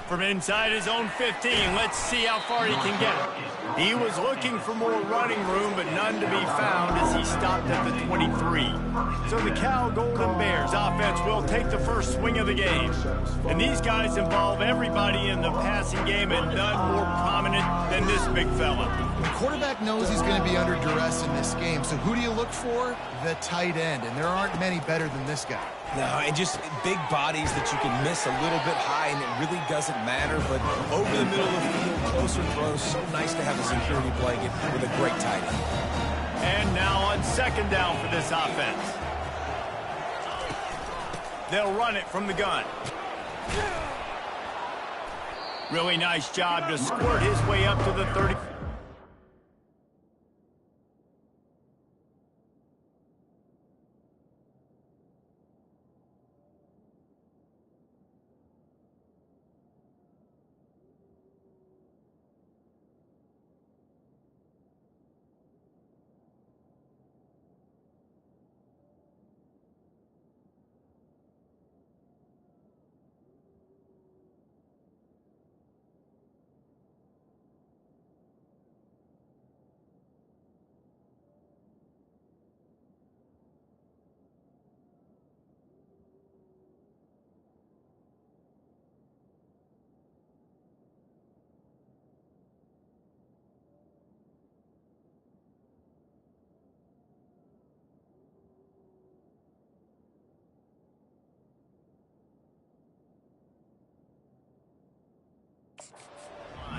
From inside his own 15, let's see how far he can get it. He was looking for more running room, but none to be found as he stopped at the 23. So the Cal Golden Bears offense will take the first swing of the game. And these guys involve everybody in the passing game, and none more prominent than this big fella. The quarterback knows he's going to be under duress in this game, so who do you look for? The tight end, and there aren't many better than this guy. No, and just big bodies that you can miss a little bit high, and it really doesn't matter. But over the middle of the field, closer throws, so nice to have a security blanket with a great tight end. And now on second down for this offense. They'll run it from the gun. Really nice job to squirt his way up to the 30.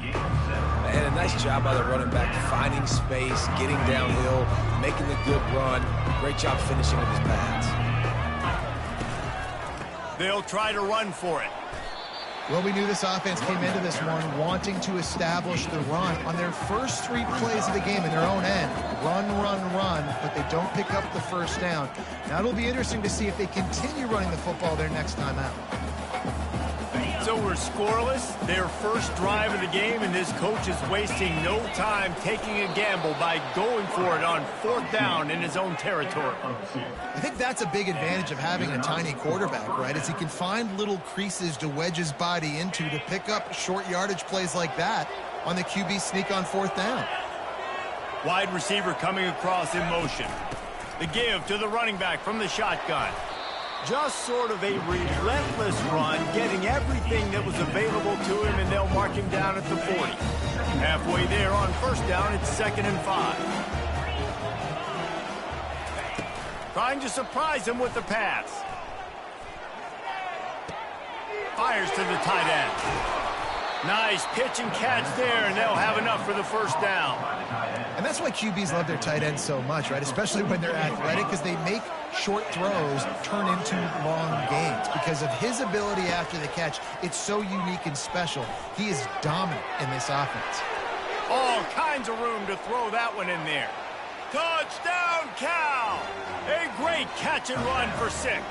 And a nice job by the running back, finding space, getting downhill, making the good run. Great job finishing with his pads. They'll try to run for it. Well, we knew this offense came into this one wanting to establish the run on their first 3 plays of the game in their own end. Run, run, run, but they don't pick up the first down. Now it'll be interesting to see if they continue running the football their next time out. So we're scoreless, their first drive of the game, and this coach is wasting no time taking a gamble by going for it on 4th down in his own territory. I think that's a big advantage of having a tiny quarterback, right? Is he can find little creases to wedge his body into to pick up short yardage plays like that on the QB sneak on 4th down. Wide receiver coming across in motion. The give to the running back from the shotgun. Just sort of a relentless run, getting everything that was available to him, and they'll mark him down at the 40. Halfway there on 1st down, it's 2nd and 5. Trying to surprise him with the pass. Fires to the tight end. Nice pitch and catch there, and they'll have enough for the 1st down. And that's why QBs love their tight ends so much, right? Especially when they're athletic, because they make short throws turn into long gains. Because of his ability after the catch, it's so unique and special. He is dominant in this offense. All kinds of room to throw that one in there. Touchdown, Cal! A great catch and run for 6.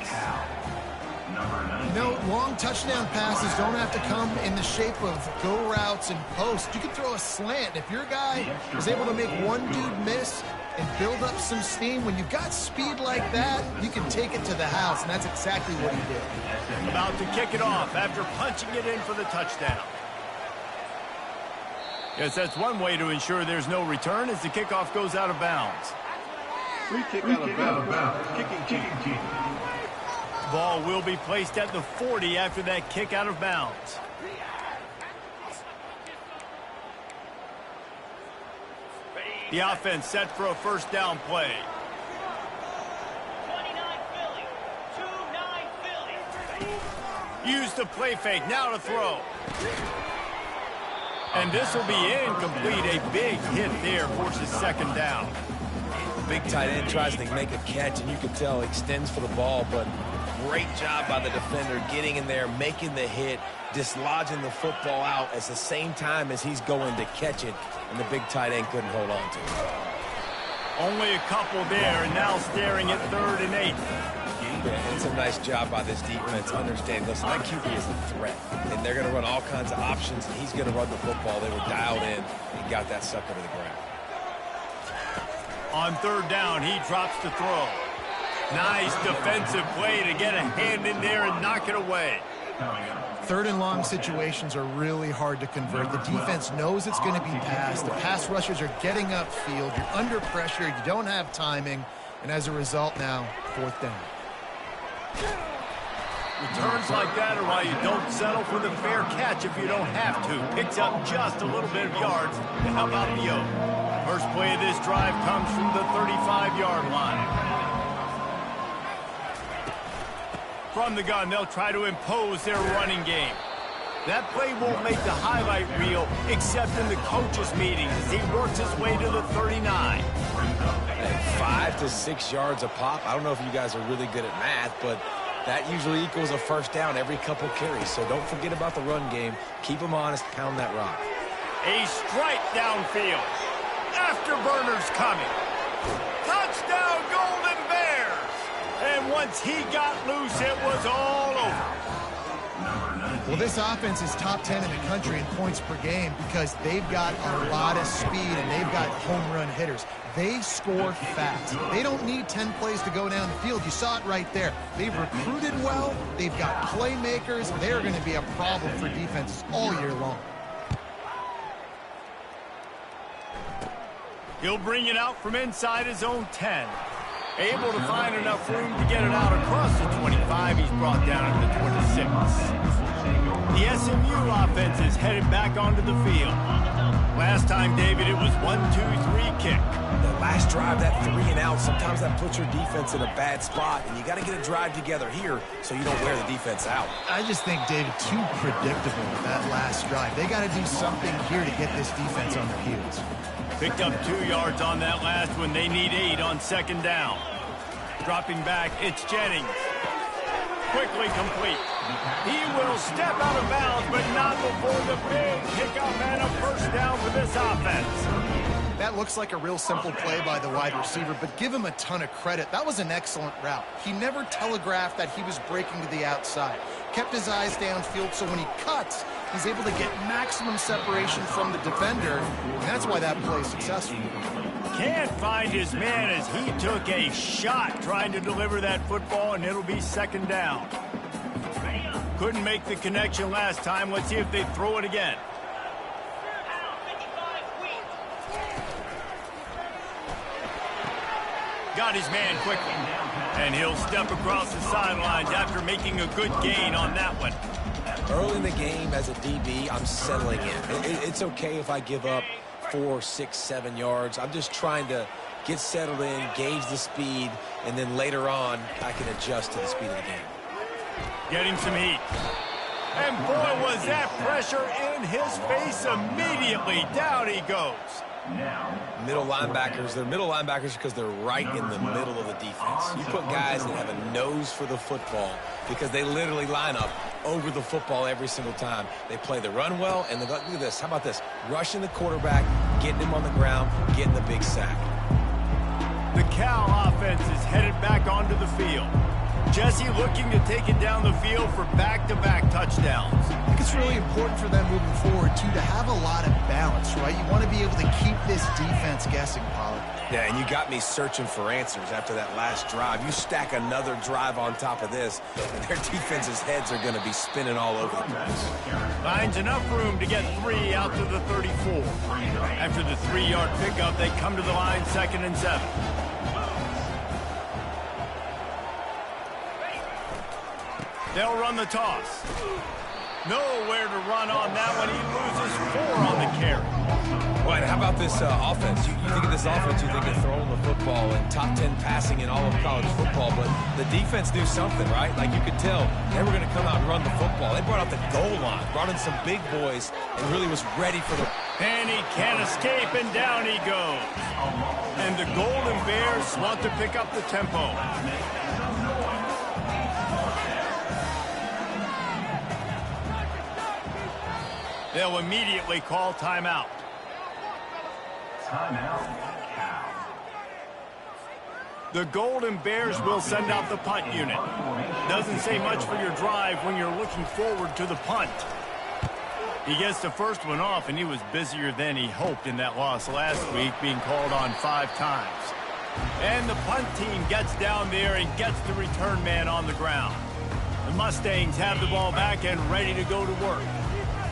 You know, long touchdown passes don't have to come in the shape of go routes and posts. You can throw a slant. If your guy is able to make one dude miss and build up some steam, when you've got speed like that, you can take it to the house, and that's exactly what he did. About to kick it off after punching it in for the touchdown. Yes, that's one way to ensure there's no return as the kickoff goes out of bounds. Free kick out of bounds. Kicking team. Ball will be placed at the 40 after that kick out of bounds. The offense set for a 1st down play. 29 Philly. Use the play fake, now to throw. And this will be incomplete. A big hit there forces 2nd down. Big tight end tries to make a catch, and you can tell extends for the ball, but great job by the defender getting in there, making the hit, dislodging the football out at the same time as he's going to catch it, and the big tight end couldn't hold on to it. Only a couple there, and now staring at 3rd and 8. Yeah, it's a nice job by this defense. Understand, listen, that QB is a threat, and they're going to run all kinds of options, and he's going to run the football. They were dialed in and got that sucker to the ground. On 3rd down, he drops to throw. Nice defensive play to get a hand in there and knock it away. Third and long situations are really hard to convert. The defense knows it's going to be passed. The pass rushers are getting upfield. You're under pressure. You don't have timing. And as a result now, fourth down. Returns like that are why you don't settle for the fair catch if you don't have to. Picks up just a little bit of yards. And how about the O? First play of this drive comes from the 35-yard line. From the gun, they'll try to impose their running game. That play won't make the highlight reel except in the coaches' meetings as he works his way to the 39. And 5 to 6 yards a pop. I don't know if you guys are really good at math, but that usually equals a first down every couple carries. So don't forget about the run game. Keep them honest. Pound that rock. A strike downfield. Afterburners coming. Touchdown, Golden Bears. And once he got loose, it was all over. Well, this offense is top 10 in the country in points per game because they've got a lot of speed and they've got home run hitters. They score fast. They don't need 10 plays to go down the field. You saw it right there. They've recruited well. They've got playmakers. They're going to be a problem for defenses all year long. He'll bring it out from inside his own 10. Able to find enough room to get it out across the 25. He's brought down to the 26. The SMU offense is headed back onto the field. Last time, David, it was 1-2-3 kick. The last drive, that 3 and out, sometimes that puts your defense in a bad spot, and you got to get a drive together here so you don't wear the defense out. I just think, David, too predictable with that last drive. They got to do something here to get this defense on their heels. Picked up 2 yards on that last one. They need 8 on second down. Dropping back, it's Jennings. Quickly complete. He will step out of bounds, but not before the big pickup and a first down for this offense. That looks like a real simple play by the wide receiver, but give him a ton of credit. That was an excellent route. He never telegraphed that he was breaking to the outside. Kept his eyes downfield, so when he cuts, he's able to get maximum separation from the defender, and that's why that play is successful. Can't find his man as he took a shot trying to deliver that football, and it'll be second down. Couldn't make the connection last time. Let's see if they throw it again. Got his man quickly. And he'll step across the sidelines after making a good gain on that one. Early in the game, as a DB, I'm settling in. It's okay if I give up 4, 6, 7 yards. I'm just trying to get settled in, gauge the speed, and then later on, I can adjust to the speed of the game. Getting some heat. And boy, was that pressure in his face immediately. Down he goes. Middle linebackers, they're middle linebackers because they're right in the middle of the defense. You put guys that have a nose for the football because they literally line up over the football every single time. They play the run well, and look at this. How about this? Rushing the quarterback, getting him on the ground, getting the big sack. The Cal offense is headed back onto the field. Jesse looking to take it down the field for back-to-back touchdowns. I think it's really important for them moving forward, too, to have a lot of balance, right? You want to be able to keep this defense guessing, Pollard. Yeah, and you got me searching for answers after that last drive. You stack another drive on top of this, and their defense's heads are going to be spinning all over the place. Finds enough room to get 3 out to the 34. After the 3-yard pickup, they come to the line 2nd and 7. They'll run the toss. Nowhere to run on that one. He loses 4 on the carry. Well, how about this offense? You think of this offense, you think of throwing the football and top 10 passing in all of college football, but the defense knew something, right? Like you could tell they were going to come out and run the football. They brought out the goal line, brought in some big boys, and really was ready for the... And he can't escape, and down he goes. And the Golden Bears want to pick up the tempo. They'll immediately call timeout. The Golden Bears will send out the punt unit. Doesn't say much for your drive when you're looking forward to the punt. He gets the first one off, and he was busier than he hoped in that loss last week, being called on 5 times. And the punt team gets down there and gets the return man on the ground. Mustangs have the ball back and ready to go to work.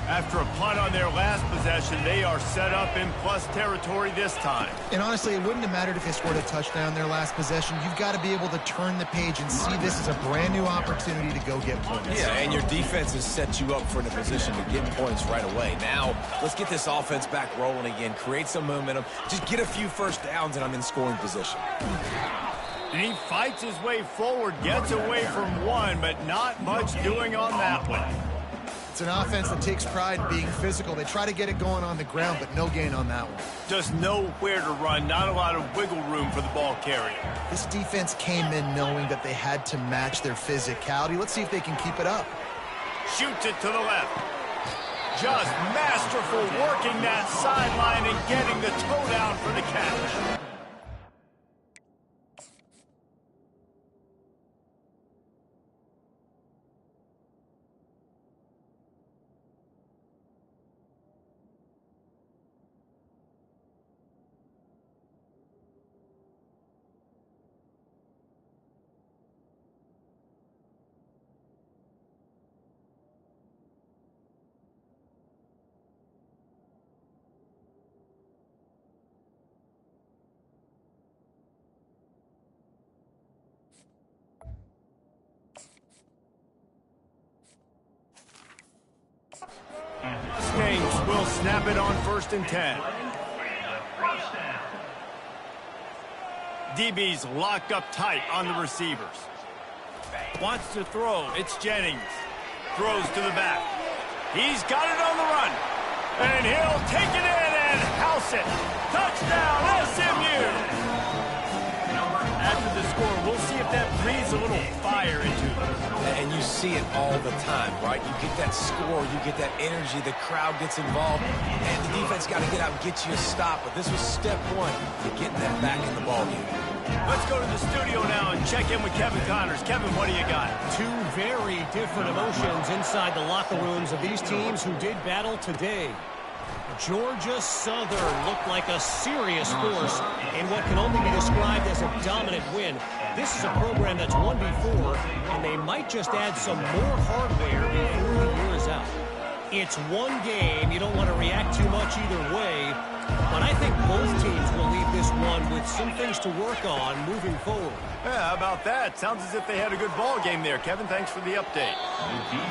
After a punt on their last possession, they are set up in plus territory this time. And honestly, it wouldn't have mattered if they scored a touchdown their last possession. You've got to be able to turn the page and see this as a brand new opportunity to go get points. Yeah, and your defense has set you up for the position to get points right away. Now, let's get this offense back rolling again, create some momentum, just get a few first downs, and I'm in scoring position. And he fights his way forward, gets away from one, but not much doing on that one. It's an offense that takes pride in being physical. They try to get it going on the ground, but no gain on that one. Just nowhere to run, not a lot of wiggle room for the ball carrier. This defense came in knowing that they had to match their physicality. Let's see if they can keep it up. Shoots it to the left. Just masterful working that sideline and getting the toe down for the catch. Mustangs will snap it on 1st and 10. DB's locked up tight on the receivers. Wants to throw. It's Jennings. Throws to the back. He's got it on the run. And he'll take it in and house it. Touchdown, SMU! After the score, we'll see if that breathes a little fire into it. And you see it all the time, right? You get that score, you get that energy, the crowd gets involved, and the defense got to get out and get you a stop. But this was step one to getting them back in the ballgame. Let's go to the studio now and check in with Kevin Connors. Kevin, what do you got? Two very different emotions inside the locker rooms of these teams who did battle today. Georgia Southern looked like a serious force in what can only be described as a dominant win. This is a program that's won before, and they might just add some more hardware before the year is out. It's one game. You don't want to react too much either way, but I think both teams will leave this one with some things to work on moving forward. Yeah, how about that? Sounds as if they had a good ball game there. Kevin, thanks for the update.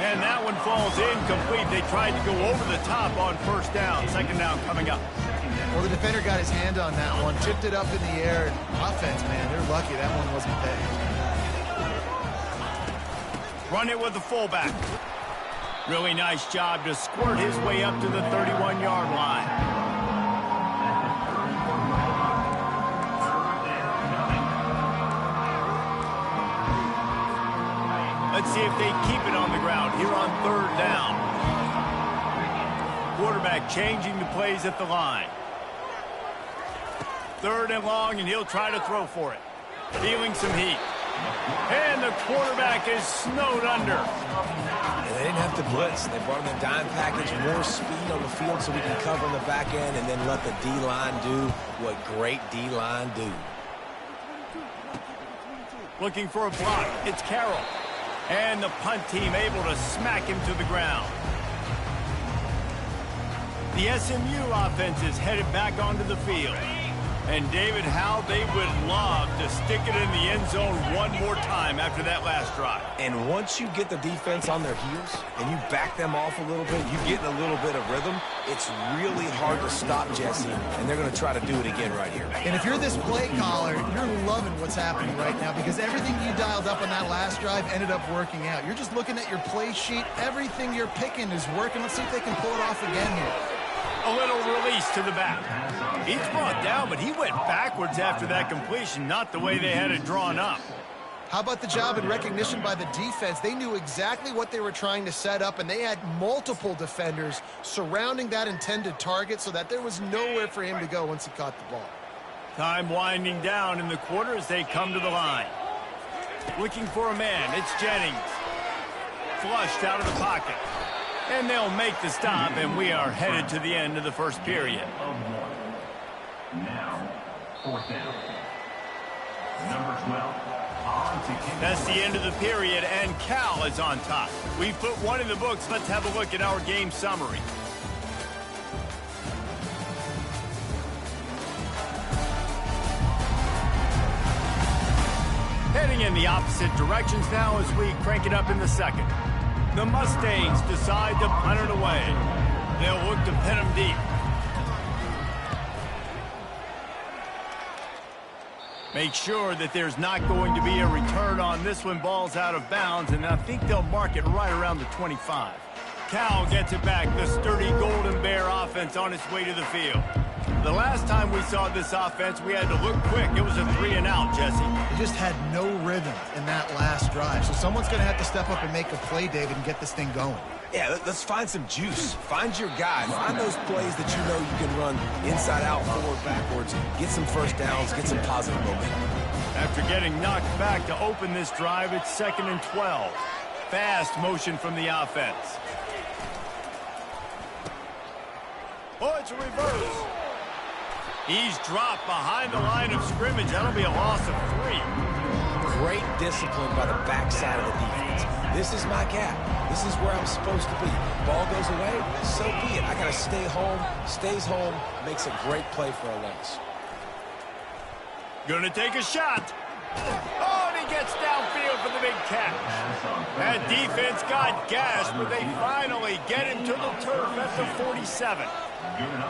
And that one falls incomplete. They tried to go over the top on 1st down. 2nd down coming up. Well, the defender got his hand on that one, tipped it up in the air. Offense, man, they're lucky that one wasn't pegged. Run it with the fullback. Really nice job to squirt his way up to the 31-yard line. Let's see if they keep it on the ground here on 3rd down. Quarterback changing the plays at the line. 3rd and long, and he'll try to throw for it. Feeling some heat. And the quarterback is snowed under. And they didn't have to blitz. They brought him in dime package, more speed on the field so we can cover in the back end and then let the D-line do what great D-line do. Looking for a block. It's Carroll. And the punt team able to smack him to the ground. The SMU offense is headed back onto the field. And David, how they would love to stick it in the end zone one more time after that last drive. And once you get the defense on their heels and you back them off a little bit, you get in a little bit of rhythm, it's really hard to stop Jesse, and they're going to try to do it again right here. And if you're this play caller, you're loving what's happening right now because everything you dialed up on that last drive ended up working out. You're just looking at your play sheet. Everything you're picking is working. Let's see if they can pull it off again here. A little release to the back. He's brought down, but he went backwards after that completion, not the way they had it drawn up. How about the job and recognition by the defense? They knew exactly what they were trying to set up, and they had multiple defenders surrounding that intended target so that there was nowhere for him to go once he caught the ball. Time winding down in the quarter as they come to the line. Looking for a man. It's Jennings. Flushed out of the pocket. And they'll make the stop, and we are headed to the end of the 1st period. Now, 4th down. Number 12. That's the end of the period, and Cal is on top. We've put one in the books. Let's have a look at our game summary. Heading in the opposite directions now as we crank it up in the second. The Mustangs decide to punt it away. They'll look to pin them deep. Make sure that there's not going to be a return on this one. Ball's out of bounds, and I think they'll mark it right around the 25. Cal gets it back. The sturdy Golden Bear offense on its way to the field. The last time we saw this offense, we had to look quick. It was a 3-and-out, Jesse. They just had no rhythm in that last drive. So someone's going to have to step up and make a play, David, and get this thing going. Yeah, let's find some juice. Find your guy. Find those plays that you know you can run inside out, forward, backwards. Get some first downs. Get some positive momentum. After getting knocked back to open this drive, it's 2nd and 12. Fast motion from the offense. Oh, it's a reverse. He's dropped behind the line of scrimmage. That'll be a loss of 3. Great discipline by the backside of the defense. This is my gap. This is where I'm supposed to be. Ball goes away, so be it. I got to stay home. Stays home. Makes a great play for a loss. Gonna take a shot. Oh, and he gets downfield for the big catch. That defense got gashed, but they finally get him to the turf at the 47.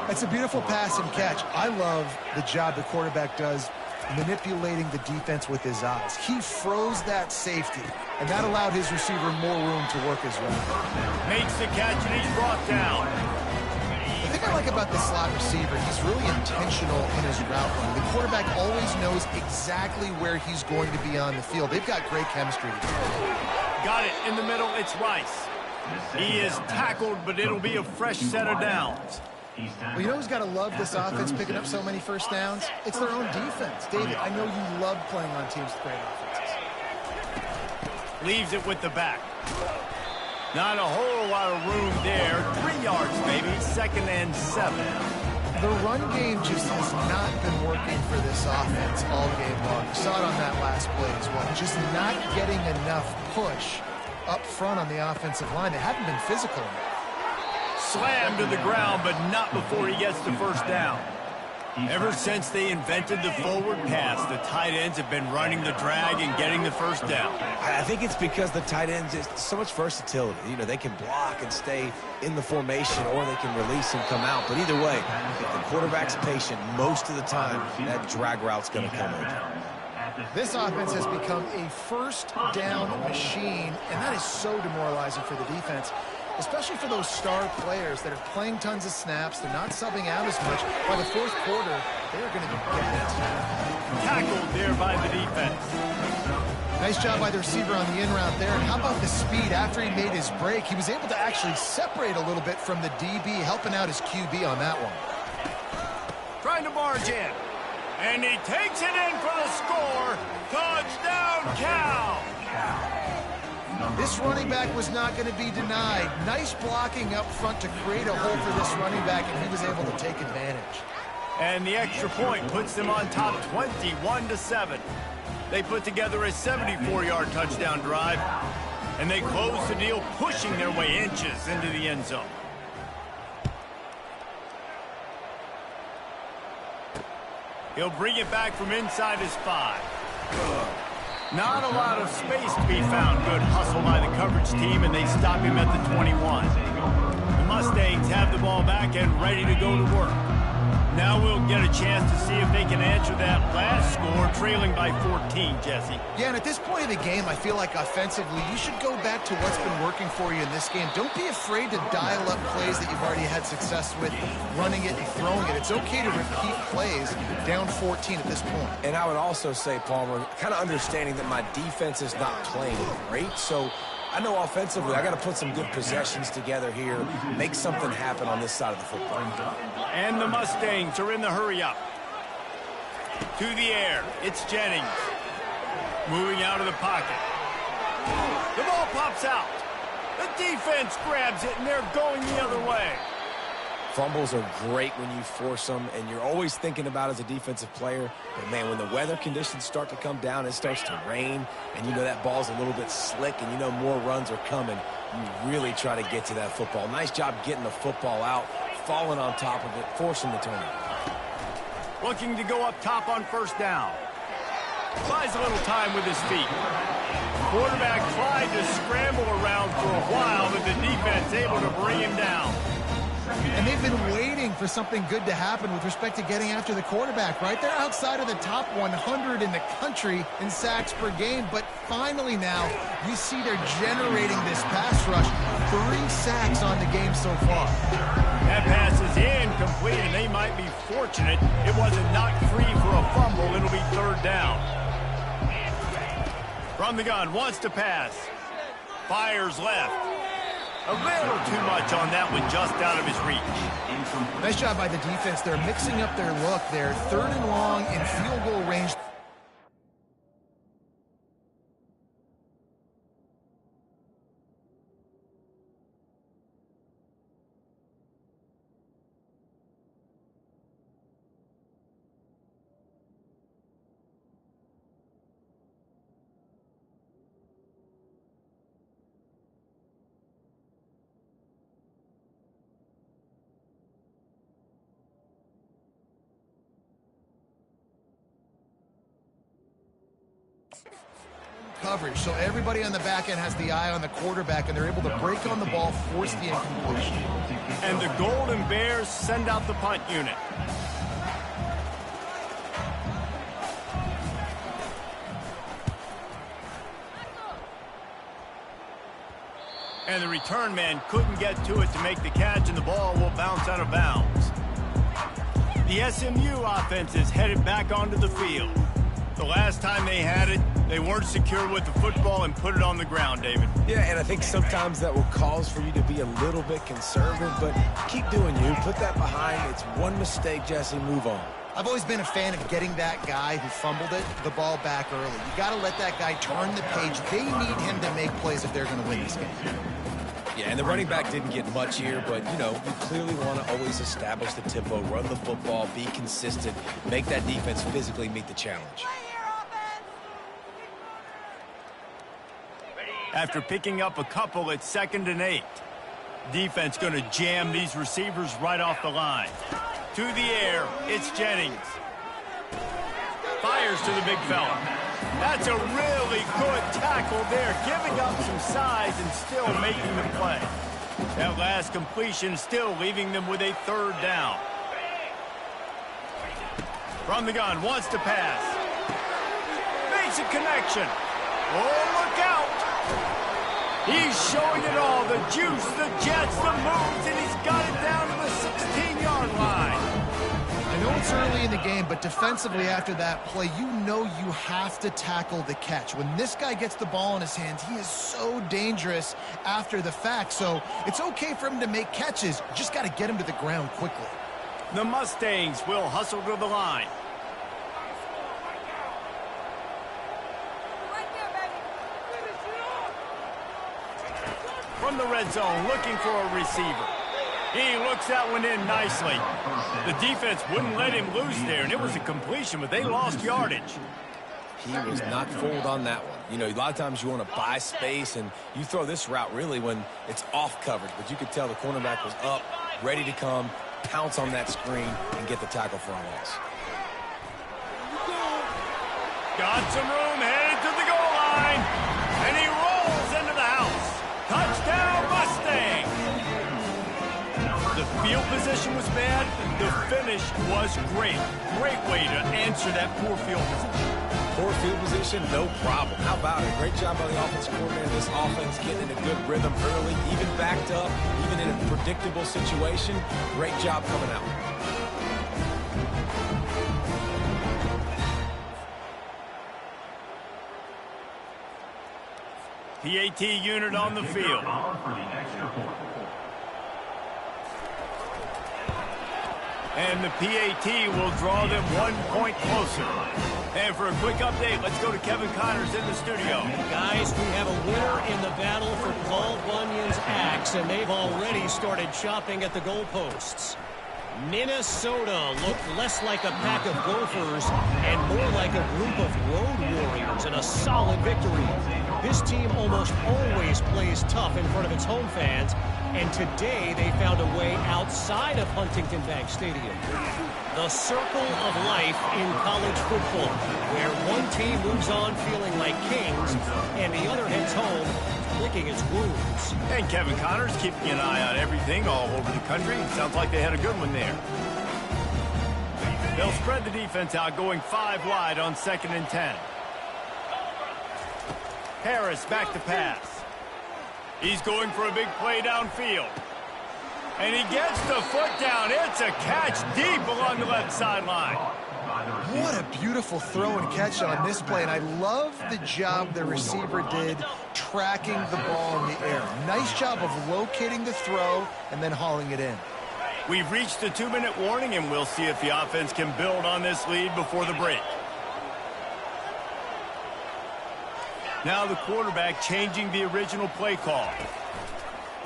It's a beautiful pass and catch. I love the job the quarterback does manipulating the defense with his eyes. He froze that safety, and that allowed his receiver more room to work his route. Makes the catch, and he's brought down. The thing I like about the slot receiver, he's really intentional in his route run. The quarterback always knows exactly where he's going to be on the field. They've got great chemistry. Got it in the middle. It's Rice. He is tackled, but it'll be a fresh set of downs. Well, you know who's got to love this offense picking up so many first downs? It's their own defense. David, I know you love playing on teams with great offenses. Leaves it with the back. Not a whole lot of room there. 3 yards, maybe. 2nd and 7. The run game just has not been working for this offense all game long. You saw it on that last play as well. Just not getting enough push up front on the offensive line. They haven't been physical enough. Slammed to the ground, but not before he gets the first down. Ever since they invented the forward pass, the tight ends have been running the drag and getting the first down. I think it's because the tight ends is so much versatility. You know, they can block and stay in the formation, or they can release and come out. But either way, if the quarterback's patient, most of the time, that drag route's going to come in. This offense has become a first down machine, and that is so demoralizing for the defense, especially for those star players that are playing tons of snaps. They're not subbing out as much. By the fourth quarter, they're going to be gassed. Tackled there by the defense. Nice job by the receiver on the in route there. And how about the speed after he made his break? He was able to actually separate a little bit from the DB, helping out his QB on that one. Trying to barge in. And he takes it in for the score. Touchdown, Cal! This running back was not going to be denied. Nice blocking up front to create a hole for this running back, and he was able to take advantage. And the extra point puts them on top 21-7. They put together a 74-yard touchdown drive, and they close the deal, pushing their way inches into the end zone. He'll bring it back from inside his 5. Not a lot of space to be found. Good hustle by the coverage team, and they stop him at the 21. The Mustangs have the ball back and ready to go to work. Now we'll get a chance to see if they can answer that last score, trailing by 14, Jesse. Yeah, and at this point of the game, I feel like offensively, you should go back to what's been working for you in this game. Don't be afraid to dial up plays that you've already had success with, running it and throwing it. It's okay to repeat plays down 14 at this point. And I would also say, Palmer, kind of understanding that my defense is not playing great, so I know offensively I got to put some good possessions together here, make something happen on this side of the football. And the Mustangs are in the hurry-up. To the air, it's Jennings. Moving out of the pocket. The ball pops out. The defense grabs it, and they're going the other way. Fumbles are great when you force them, and you're always thinking about as a defensive player. But, man, when the weather conditions start to come down, it starts to rain, and you know that ball's a little bit slick, and you know more runs are coming. You really try to get to that football. Nice job getting the football out, falling on top of it, forcing the turnover. Looking to go up top on first down. Buys a little time with his feet. Quarterback tried to scramble around for a while, but the defense able to bring him down. And they've been waiting for something good to happen with respect to getting after the quarterback, right? They're outside of the top 100 in the country in sacks per game, but finally now you see they're generating this pass rush. 3 sacks on the game so far. That pass is incomplete, and they might be fortunate it wasn't knocked free for a fumble. It'll be third down. From the gun, wants to pass. Fires left. A little too much on that one, just out of his reach. Nice job by the defense. They're mixing up their look. They're 3rd and long in field goal range. Coverage, so everybody on the back end has the eye on the quarterback, and they're able to break on the ball, force the incompletion. And the Golden Bears send out the punt unit. And the return man couldn't get to it to make the catch, and the ball will bounce out of bounds. The SMU offense is headed back onto the field. The last time they had it, they weren't secure with the football and put it on the ground, David. Yeah, and I think sometimes that will cause for you to be a little bit conservative, but keep doing you. Put that behind. It's one mistake, Jesse. Move on. I've always been a fan of getting that guy who fumbled it, the ball back early. You got to let that guy turn the page. They need him to make plays if they're going to win this game. Yeah, and the running back didn't get much here, but, you know, you clearly want to always establish the tempo, run the football, be consistent, make that defense physically meet the challenge. After picking up a couple, it's 2nd and 8. Defense going to jam these receivers right off the line. To the air, it's Jennings. Fires to the big fella. That's a really good tackle there, giving up some size and still making the play. That last completion still leaving them with a 3rd down. From the gun, wants to pass. Makes a connection. Oh, look out! He's showing it all, the juice, the jets, the moves, and he's got it down to the 16-yard line. I know it's early in the game, but defensively after that play, you know you have to tackle the catch. When this guy gets the ball in his hands, he is so dangerous after the fact. So it's okay for him to make catches. You just got to get him to the ground quickly. The Mustangs will hustle to the line. From the red zone, looking for a receiver. He looks that one in nicely. The defense wouldn't let him loose there, and it was a completion, but they lost yardage. He was not fooled on that one. You know, a lot of times you want to buy space, and you throw this route really when it's off coverage, but you could tell the cornerback was up, ready to come, pounce on that screen, and get the tackle for a loss. Got some room, headed to the goal line, and he rolls into the house. Touchdown, Mustang! The field position was bad. The finish was great. Great way to answer that poor field position. Poor field position, no problem. How about it? Great job by the offensive coordinator. This offense getting in a good rhythm early, even backed up, even in a predictable situation. Great job coming out. PAT unit on the field. And the PAT will draw them 1 point closer. And for a quick update, let's go to Kevin Connors in the studio. Guys, we have a winner in the battle for Paul Bunyan's axe. 6, and they've already started chopping at the goalposts. Minnesota looked less like a pack of gophers and more like a group of road warriors in a solid victory. This team almost always plays tough in front of its home fans, and today they found a way outside of Huntington Bank Stadium. The circle of life in college football, where one team moves on feeling like kings and the other heads home licking its wounds. And Kevin Connor's keeping an eye on everything all over the country. Sounds like they had a good one there. They'll spread the defense out, going 5 wide on 2nd and 10. Harris back to pass. He's going for a big play downfield. And he gets the foot down. It's a catch deep along the left sideline. What a beautiful throw and catch on this play, and I love the job the receiver did tracking the ball in the air. Nice job of locating the throw and then hauling it in. We've reached the 2-minute warning, and we'll see if the offense can build on this lead before the break. Now the quarterback changing the original play call.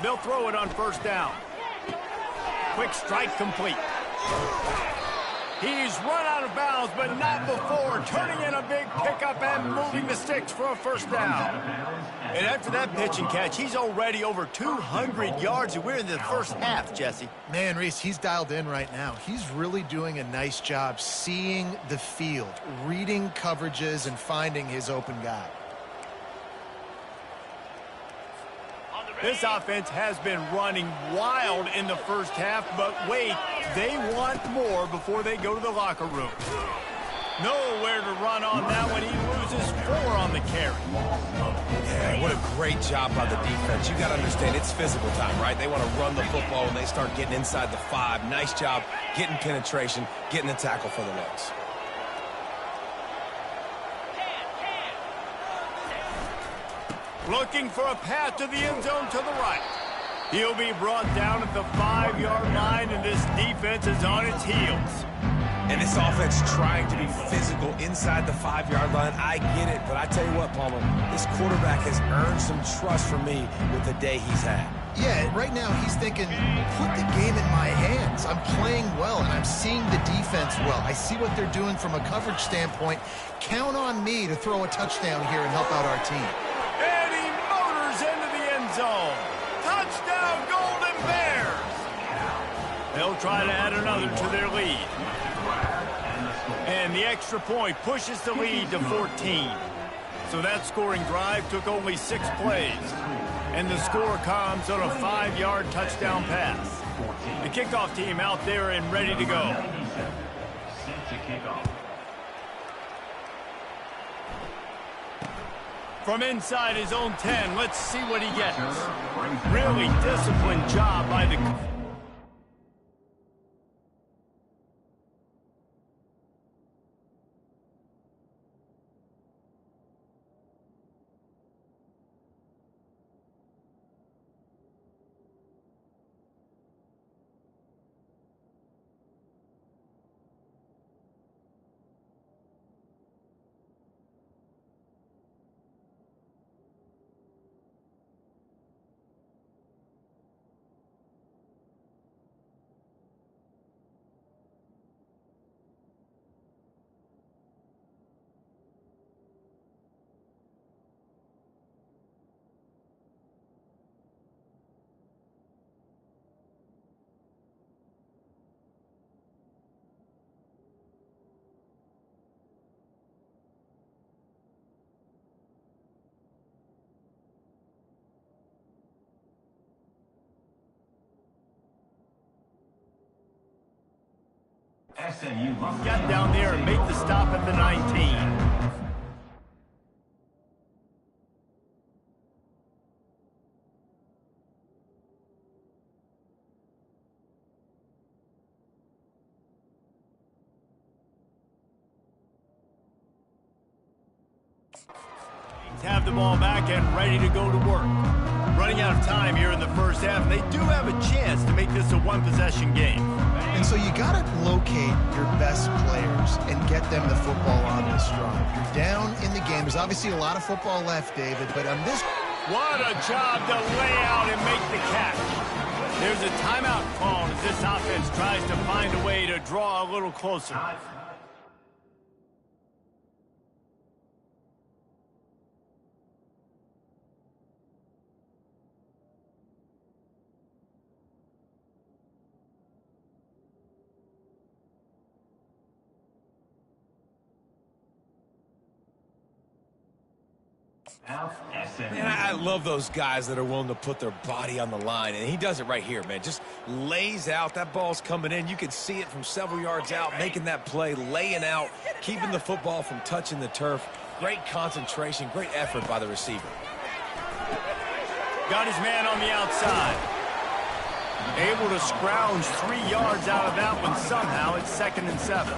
They'll throw it on 1st down. Quick strike complete. He's run out of bounds, but not before turning in a big pickup and moving the sticks for a 1st down. And after that pitch and catch, he's already over 200 yards, and we're in the 1st half, Jesse. Man, Reese, he's dialed in right now. He's really doing a nice job seeing the field, reading coverages, and finding his open guy. This offense has been running wild in the 1st half, but wait, they want more before they go to the locker room. Nowhere to run on that one. He loses 4 on the carry. Yeah, what a great job by the defense. You got to understand, it's physical time, right? They want to run the football when they start getting inside the 5. Nice job getting penetration, getting the tackle for the loss. Looking for a path to the end zone to the right. He'll be brought down at the 5-yard line, and this defense is on its heels. And this offense trying to be physical inside the 5-yard line. I get it, but I tell you what, Palmer, this quarterback has earned some trust from me with the day he's had. Yeah, right now he's thinking, put the game in my hands. I'm playing well, and I'm seeing the defense well. I see what they're doing from a coverage standpoint. Count on me to throw a touchdown here and help out our team. And he motors into the end zone. Touchdown, Golden Bears! They'll try to add another to their lead. And the extra point pushes the lead to 14. So that scoring drive took only 6 plays. And the score comes on a 5-yard touchdown pass. The kickoff team out there and ready to go. From inside his own 10, let's see what he gets. Really disciplined job by the... Got down there and made the stop at the 19. Have the ball back and ready to go to work. Running out of time here in the 1st half, and they do have a chance to make this a 1-possession game. And so you got to locate your best players and get them the football on this drive. You're down in the game. There's obviously a lot of football left, David, but on this... What a job to lay out and make the catch. There's a timeout called as this offense tries to find a way to draw a little closer. Man, I love those guys that are willing to put their body on the line, and he does it right here, man. Just lays out. That ball's coming in. You can see it from several yards out, making that play, laying out, keeping the football from touching the turf. Great concentration, great effort by the receiver. Got his man on the outside. Able to scrounge 3 yards out of that one somehow. It's 2nd and 7.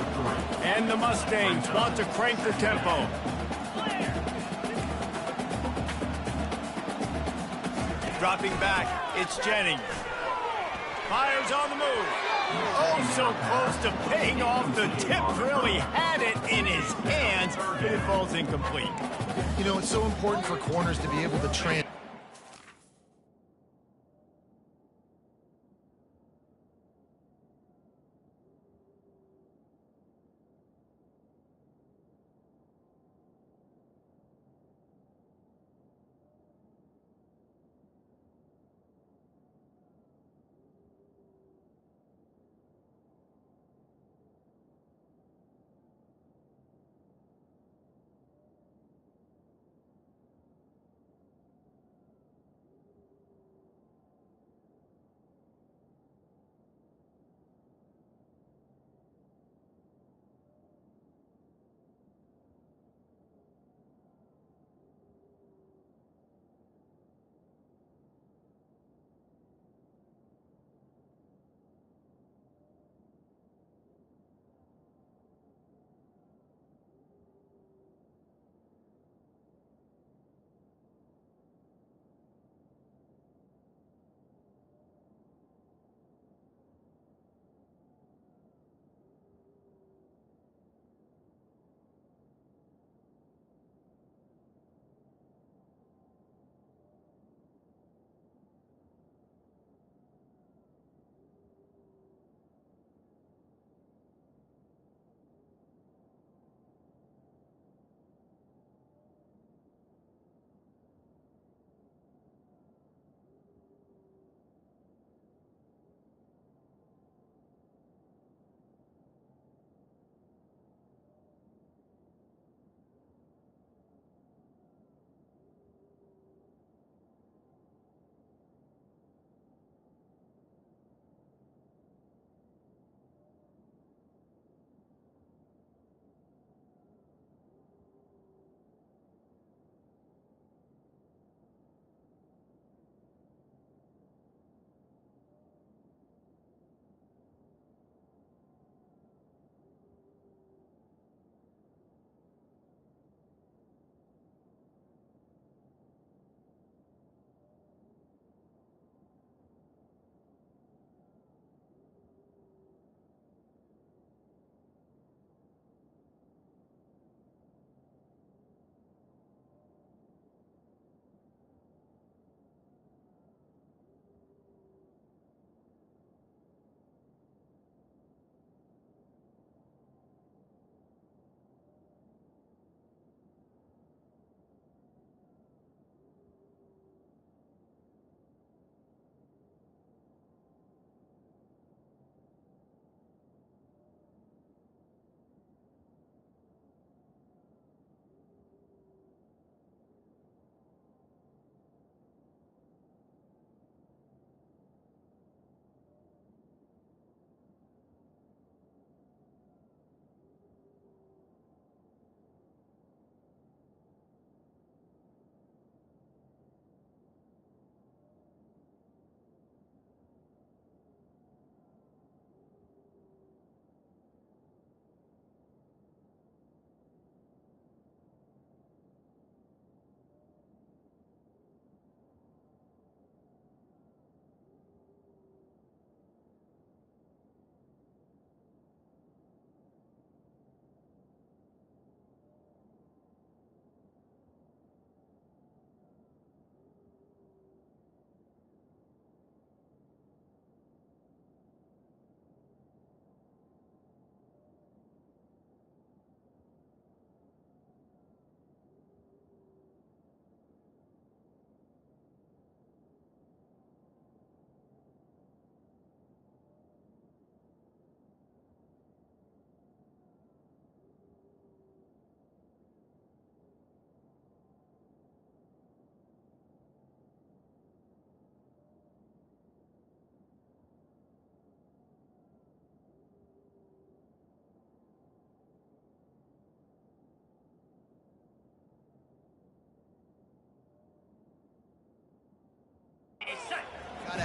And the Mustangs want to crank the tempo. Dropping back, it's Jennings. Fires on the move. Oh, so close to paying off the tip drill. He had it in his hands, but it falls incomplete. You know, it's so important for corners to be able to train.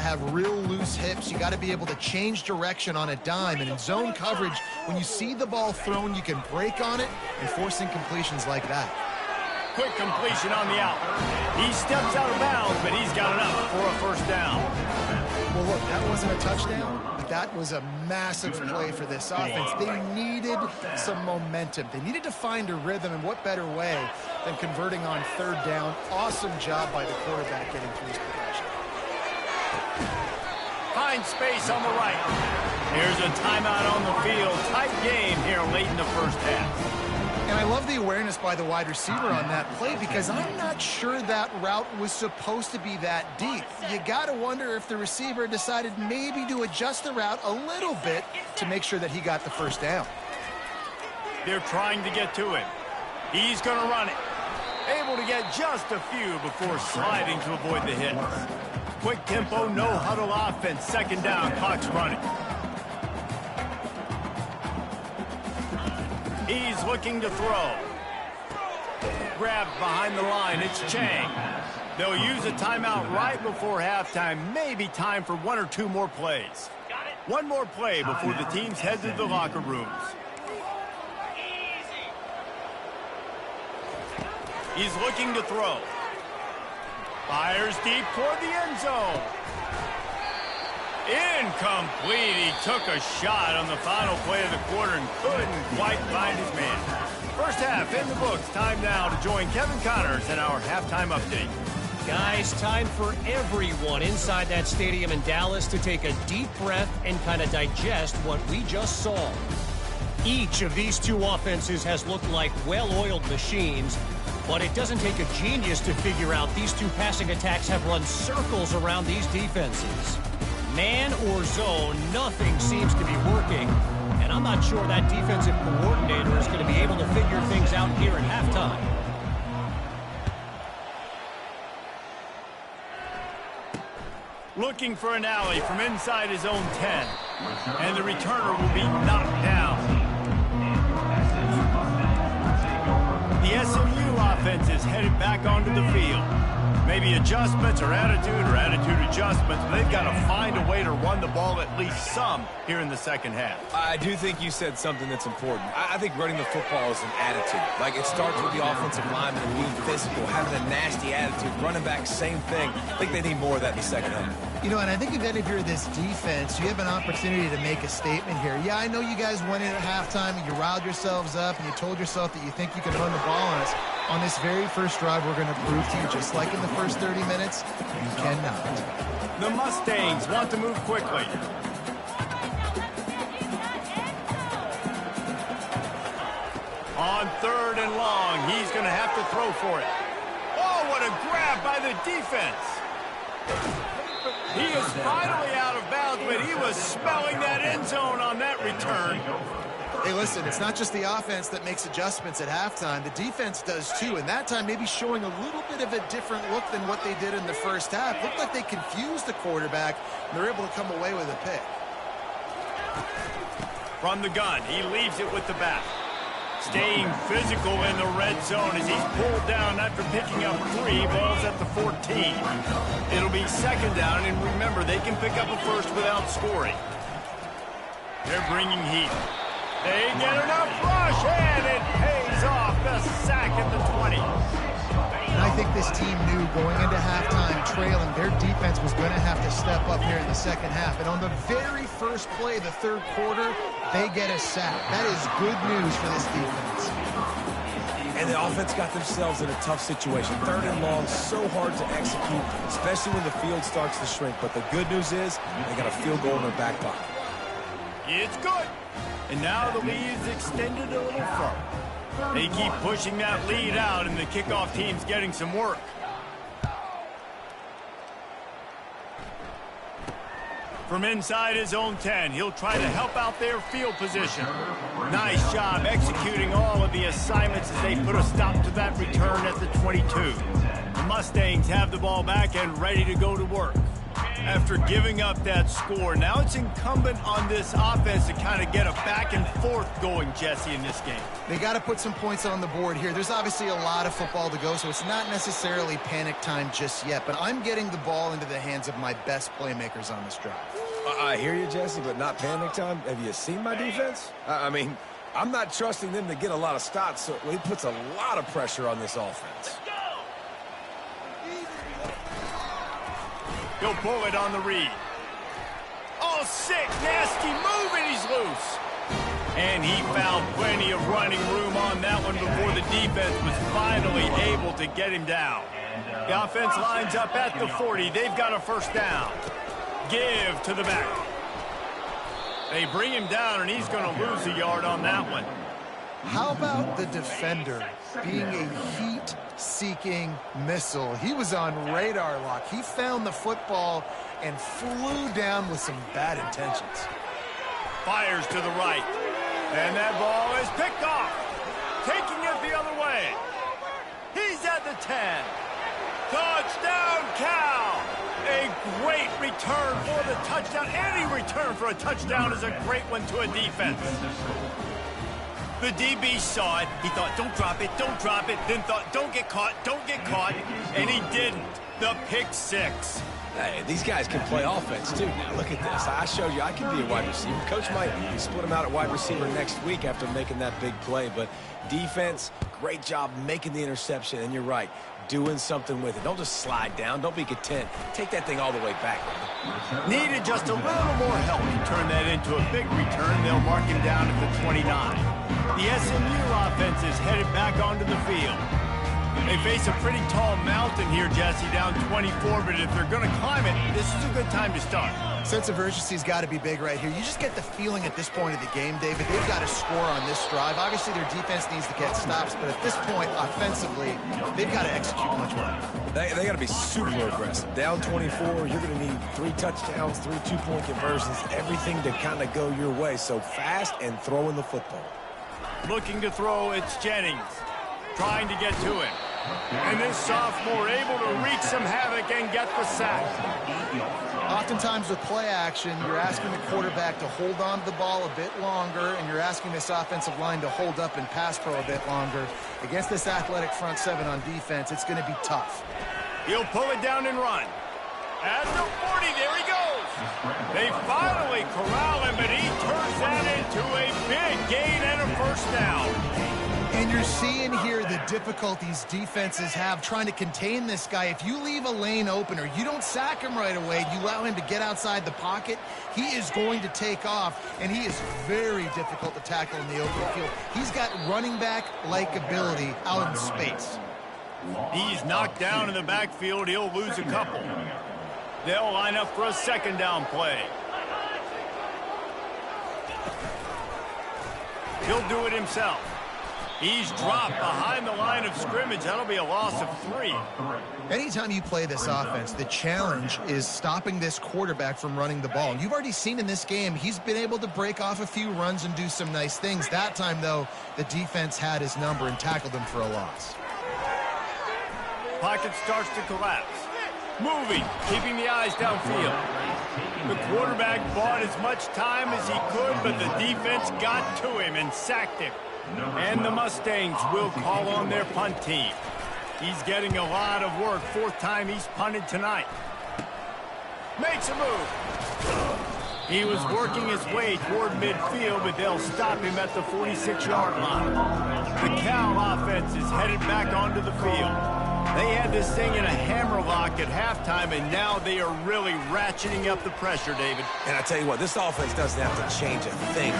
have real loose hips. You got to be able to change direction on a dime. And in zone coverage, when you see the ball thrown, you can break on it and force incompletions like that. Quick completion on the out. He steps out of bounds, but he's got enough for a first down. Well, look, that wasn't a touchdown, but that was a massive play for this offense. They needed some momentum. They needed to find a rhythm, and what better way than converting on third down. Awesome job by the quarterback getting through his progression. Find space on the right. Here's a timeout on the field. Tight game here late in the first half. And I love the awareness by the wide receiver on that play because I'm not sure that route was supposed to be that deep. You got to wonder if the receiver decided maybe to adjust the route a little bit to make sure that he got the first down. They're trying to get to him. He's going to run it. Able to get just a few before sliding to avoid the hits. Quick tempo, no huddle offense. Second down, clock's running. He's looking to throw. Grabbed behind the line, it's Chang. They'll use a timeout right before halftime. Maybe time for one or two more plays. One more play before the teams head to the locker rooms. He's looking to throw. Fires deep toward the end zone. Incomplete. He took a shot on the final play of the quarter and couldn't quite find his man. First half in the books. Time now to join Kevin Connors in our halftime update. Guys, time for everyone inside that stadium in Dallas to take a deep breath and kind of digest what we just saw. Each of these two offenses has looked like well-oiled machines, but it doesn't take a genius to figure out these two passing attacks have run circles around these defenses. Man or zone, nothing seems to be working, and I'm not sure that defensive coordinator is going to be able to figure things out here at halftime. Looking for an alley from inside his own 10, and the returner will be knocked down. The SMU offense is headed back onto the field. Maybe adjustments or attitude adjustments, but they've got to find a way to run the ball at least some here in the second half. I do think you said something that's important. I think running the football is an attitude. Like, it starts with the offensive lineman and being physical, having a nasty attitude. Running back, same thing. I think they need more of that in the second half. You know, and I think if you're this defense, you have an opportunity to make a statement here. Yeah, I know you guys went in at halftime and you riled yourselves up and you told yourself that you think you can run the ball on us. On this very first drive, we're going to prove to you, just like in the first 30 minutes, you cannot. The Mustangs want to move quickly. On third and long, he's going to have to throw for it. Oh, what a grab by the defense. He is finally out of bounds, but he was smelling that end zone on that return. Hey, listen, it's not just the offense that makes adjustments at halftime. The defense does too, and that time maybe showing a little bit of a different look than what they did in the first half. Looked like they confused the quarterback, and they're able to come away with a pick. From the gun, he leaves it with the back. Staying physical in the red zone as he's pulled down after picking up 3 balls at the 14. It'll be second down, and remember, they can pick up a first without scoring. They're bringing heat. They get enough rush, and it pays off. The sack at the 20. And I think this team knew going into halftime trailing, their defense was going to have to step up here in the second half. And on the very first play of the third quarter, they get a sack. That is good news for this defense. And the offense got themselves in a tough situation. Third and long, so hard to execute, especially when the field starts to shrink. But the good news is they got a field goal in their back pocket. It's good. And now the lead is extended a little further. They keep pushing that lead out, and the kickoff team's getting some work. From inside his own 10, he'll try to help out their field position. Nice job executing all of the assignments as they put a stop to that return at the 22. The Mustangs have the ball back and ready to go to work. After giving up that score, now it's incumbent on this offense to kind of get a back and forth going, Jesse, in this game. They got to put some points on the board here. There's obviously a lot of football to go, so it's not necessarily panic time just yet, but I'm getting the ball into the hands of my best playmakers on this drive. I hear you, Jesse, but not panic time. Have you seen my defense? I mean, I'm not trusting them to get a lot of stops, so it puts a lot of pressure on this offense. He'll pull it on the read. Oh, sick, nasty move, and he's loose. And he found plenty of running room on that one before the defense was finally able to get him down. The offense lines up at the 40. They've got a first down. Give to the back. They bring him down, and he's going to lose a yard on that one. How about the defender being a heat-seeking missile? He was on radar lock. He found the football and flew down with some bad intentions. Fires to the right. And that ball is picked off. Taking it the other way. He's at the 10. Touchdown, Cal! A great return for the touchdown. Any return for a touchdown is a great one to a defense. The DB saw it. He thought, don't drop it, don't drop it. Then thought, don't get caught, and he didn't. The pick six. Hey, these guys can play offense, too. Now, look at this. I showed you I can be a wide receiver. Coach might split him out at wide receiver next week after making that big play. But defense, great job making the interception. And you're right, doing something with it. Don't just slide down. Don't be content. Take that thing all the way back. Needed just a little more help to turn that into a big return. They'll mark him down at the 29. The SMU offense is headed back onto the field. They face a pretty tall mountain here, Jesse, down 24, but if they're going to climb it, this is a good time to start. Sense of urgency's got to be big right here. You just get the feeling at this point of the game, David, they've got to score on this drive. Obviously, their defense needs to get stops, but at this point, offensively, they've got to execute much better. They got to be super aggressive. Down 24, you're going to need 3 touchdowns, 3 two-point conversions, everything to kind of go your way. So fast and throwing the football. Looking to throw, it's Jennings. Trying to get to him. And this sophomore able to wreak some havoc and get the sack. Oftentimes with play action, you're asking the quarterback to hold on to the ball a bit longer, and you're asking this offensive line to hold up and pass pro a bit longer. Against this athletic front seven on defense, it's going to be tough. He'll pull it down and run. At the 40, there he goes. They finally corral him, but he turns that into a big gain and a first down. And you're seeing here the difficulties defenses have trying to contain this guy. If you leave a lane open or you don't sack him right away, you allow him to get outside the pocket, he is going to take off, and he is very difficult to tackle in the open field. He's got running back-like ability out in space. He's knocked down in the backfield. He'll lose a couple. They'll line up for a second down play. He'll do it himself. He's dropped behind the line of scrimmage. That'll be a loss of 3. Anytime you play this offense, the challenge is stopping this quarterback from running the ball. You've already seen in this game, he's been able to break off a few runs and do some nice things. That time, though, the defense had his number and tackled him for a loss. Pocket starts to collapse. Moving, keeping the eyes downfield. The quarterback bought as much time as he could, but the defense got to him and sacked him. And the Mustangs will call on their punt team. He's getting a lot of work. 4th time he's punted tonight. Makes a move. He was working his way toward midfield, but they'll stop him at the 46-yard line. The Cal offense is headed back onto the field. They had this thing in a hammerlock at halftime, and now they are really ratcheting up the pressure, David. And I tell you what, this offense doesn't have to change a thing.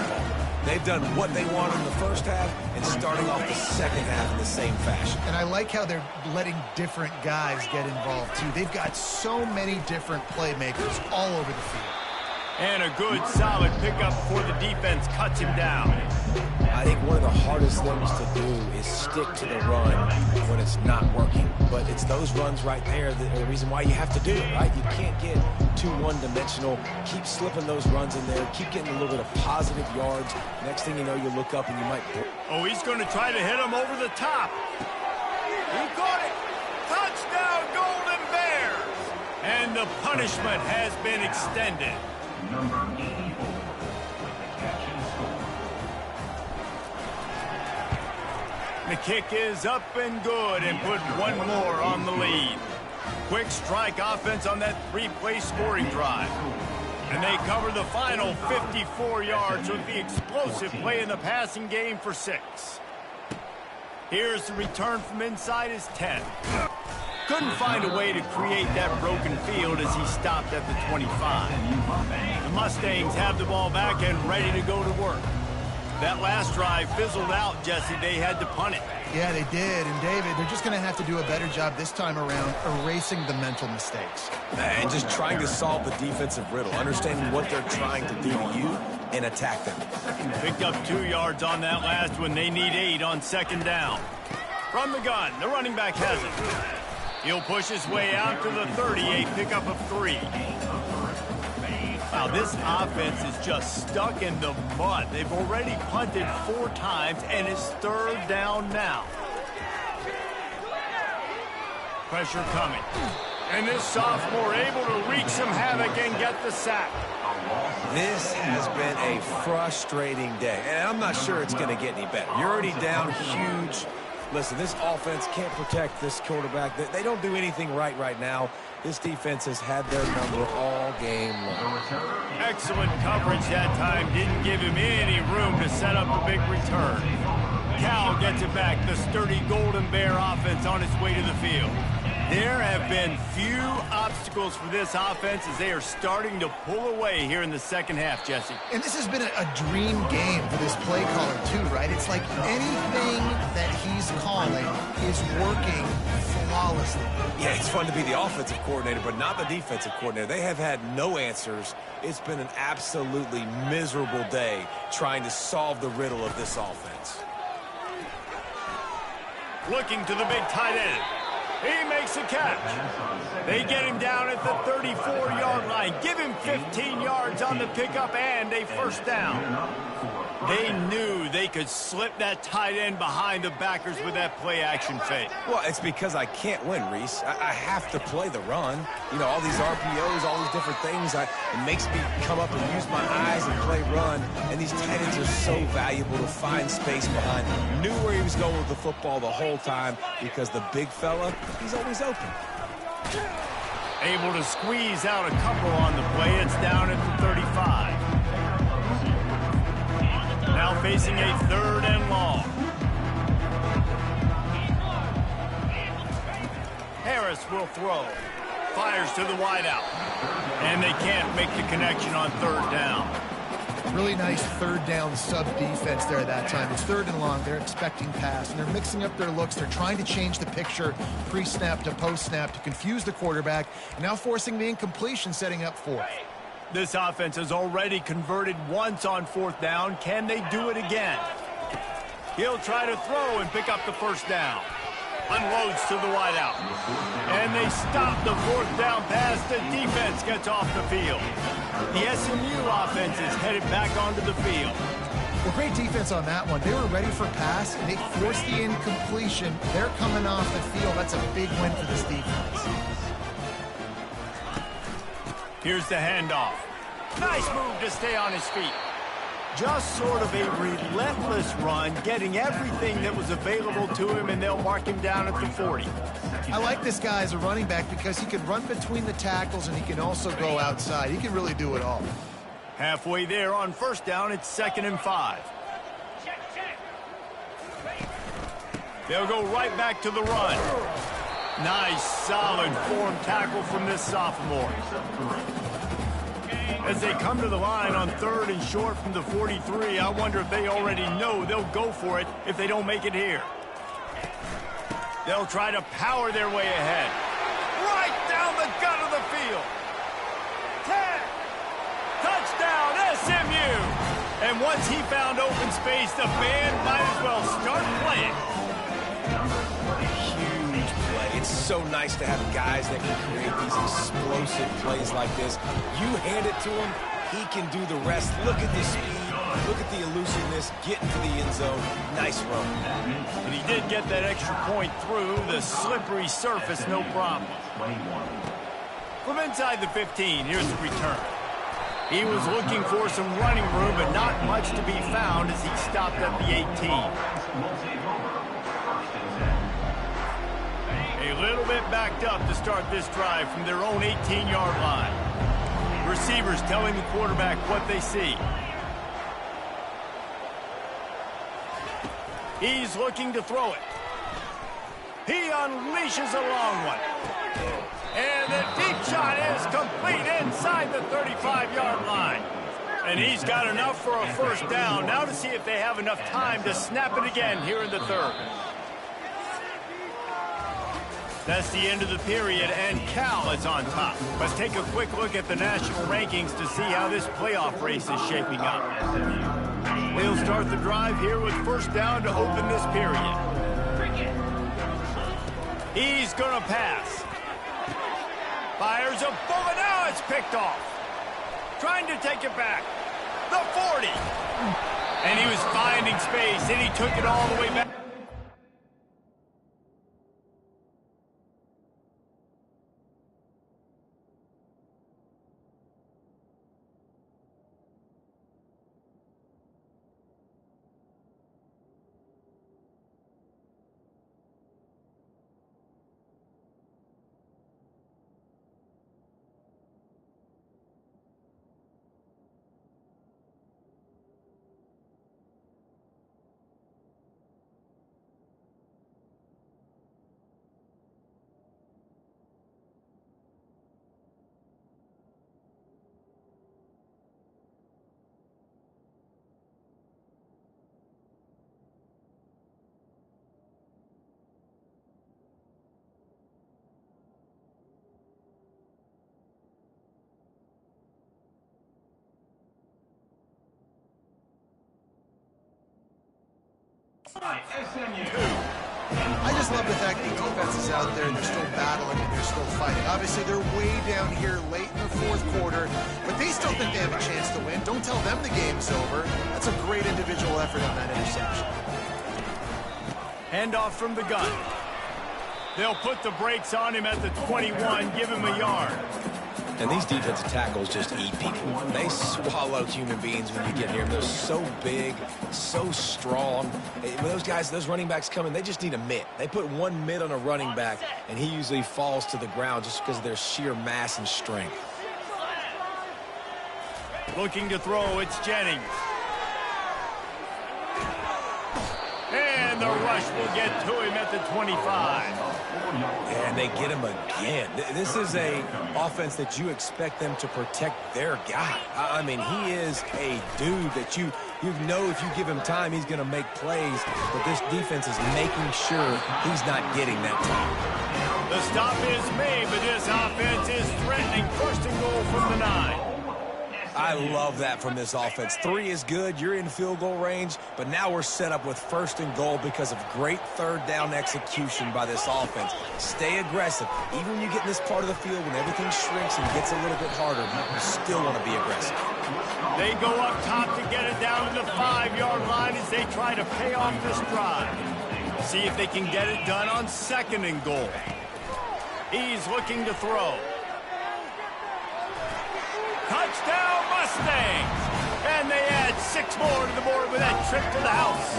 They've done what they wanted in the first half and starting off the second half in the same fashion. And I like how they're letting different guys get involved, too. They've got so many different playmakers all over the field. And a good, solid pickup before the defense cuts him down. I think one of the hardest things to do is stick to the run when it's not working. But it's those runs right there that are the reason why you have to do it, right? You can't get too one-dimensional. Keep slipping those runs in there. Keep getting a little bit of positive yards. Next thing you know, you look up and you might... Oh, he's going to try to hit him over the top. He caught it. Touchdown, Golden Bears. And the punishment has been extended. Number 84. The kick is up and good and put one more on the lead. Quick strike offense on that three-play scoring drive. And they cover the final 54 yards with the explosive play in the passing game for 6. Here's the return from inside his 10. Couldn't find a way to create that broken field as he stopped at the 25. The Mustangs have the ball back and ready to go to work. That last drive fizzled out, Jesse. They had to punt it. Yeah, they did. And, David, they're just going to have to do a better job this time around erasing the mental mistakes. And just trying to solve the defensive riddle, understanding what they're trying to do to you and attack them. Picked up 2 yards on that last one. They need 8 on second down. From the gun, the running back has it. He'll push his way out to the 38, pickup of 3. Wow, this offense is just stuck in the mud. They've already punted 4 times, and it's 3rd down now. Pressure coming. And this sophomore able to wreak some havoc and get the sack. This has been a frustrating day, and I'm not sure it's going to get any better. You're already down huge. Listen, this offense can't protect this quarterback. They don't do anything right now. This defense has had their number all game long. Excellent coverage that time. Didn't give him any room to set up a big return. Cal gets it back. The sturdy Golden Bear offense on its way to the field. There have been few obstacles for this offense as they are starting to pull away here in the second half, Jesse. And this has been a dream game for this play caller, too, right? It's like anything that he's calling is working flawlessly. Yeah, it's fun to be the offensive coordinator, but not the defensive coordinator. They have had no answers. It's been an absolutely miserable day trying to solve the riddle of this offense. Looking to the big tight end. He makes a catch. They get him down at the 34-yard line. Give him 15 yards on the pickup and a first down. They knew they could slip that tight end behind the backers with that play-action fake. Well, it's because I can't win, Reese. I have to play the run. You know, all these RPOs, all these different things. It makes me come up and use my eyes and play run. And these tight ends are so valuable to find space behind. Knew where he was going with the football the whole time because the big fella, he's always open. Able to squeeze out a couple on the play. It's down at the 35. Now facing a 3rd and long. Harris will throw. Fires to the wideout. And they can't make the connection on 3rd down. Really nice 3rd down sub-defense there that time. It's 3rd and long. They're expecting pass, and they're mixing up their looks. They're trying to change the picture pre-snap to post-snap to confuse the quarterback, and now forcing the incompletion, setting up 4th. This offense has already converted once on 4th down. Can they do it again? He'll try to throw and pick up the first down. Unloads to the wideout. And they stop the 4th down pass. The defense gets off the field. The SMU offense is headed back onto the field. Well, great defense on that one. They were ready for pass, and they forced the incompletion. They're coming off the field. That's a big win for this defense. Here's the handoff. Nice move to stay on his feet. Just sort of a relentless run, getting everything that was available to him, and they'll mark him down at the 40. I like this guy as a running back because he can run between the tackles and he can also go outside. He can really do it all. Halfway there on 1st down, it's 2nd and 5. They'll go right back to the run. Nice, solid form tackle from this sophomore. As they come to the line on 3rd and short from the 43, I wonder if they already know they'll go for it if they don't make it here. They'll try to power their way ahead. Right down the gut of the field. 10. Touchdown, SMU. And once he found open space, the band might as well start playing. Huge play. It's so nice to have guys that can create these explosive plays like this. You hand it to him, he can do the rest. Look at the speed. Look at the elusiveness. Get into the end zone. Nice run. And he did get that extra point through the slippery surface, no problem. From inside the 15, here's the return. He was looking for some running room, but not much to be found as he stopped at the 18. A little bit backed up to start this drive from their own 18-yard line. Receivers telling the quarterback what they see. He's looking to throw it. He unleashes a long one. And the deep shot is complete inside the 35-yard line. And he's got enough for a first down. Now to see if they have enough time to snap it again here in the third. That's the end of the period, and Cal is on top. Let's take a quick look at the national rankings to see how this playoff race is shaping up. They'll start the drive here with first down to open this period. He's going to pass. Fires a bullet. Now it's picked off. Trying to take it back. The 40. And he was finding space, and he took it all the way back. I just love the fact the defense is out there and they're still battling and they're still fighting. Obviously, they're way down here late in the fourth quarter, but they still think they have a chance to win. Don't tell them the game's over. That's a great individual effort on that interception. Handoff from the gun. They'll put the brakes on him at the 21, give him a yard. And these defensive tackles just eat people. They swallow human beings when you get here. They're so big, so strong. When those guys, those running backs come in, they just need a mitt. They put one mitt on a running back, and he usually falls to the ground just because of their sheer mass and strength. Looking to throw, it's Jennings. And the rush will get to him at the 25. And they get him again. This is a offense that you expect them to protect their guy. I mean, he is a dude that you know if you give him time, he's going to make plays. But this defense is making sure he's not getting that time. The stop is made, but this offense is threatening first and goal from the 9. I love that from this offense. 3 is good. You're in field goal range, but now we're set up with first and goal because of great third down execution by this offense. Stay aggressive. Even when you get in this part of the field, when everything shrinks and gets a little bit harder, you still want to be aggressive. They go up top to get it down to the 5-yard line as they try to pay off this drive. See if they can get it done on second and goal. He's looking to throw. Touchdown Mustangs! And they add 6 more to the board with that trip to the house.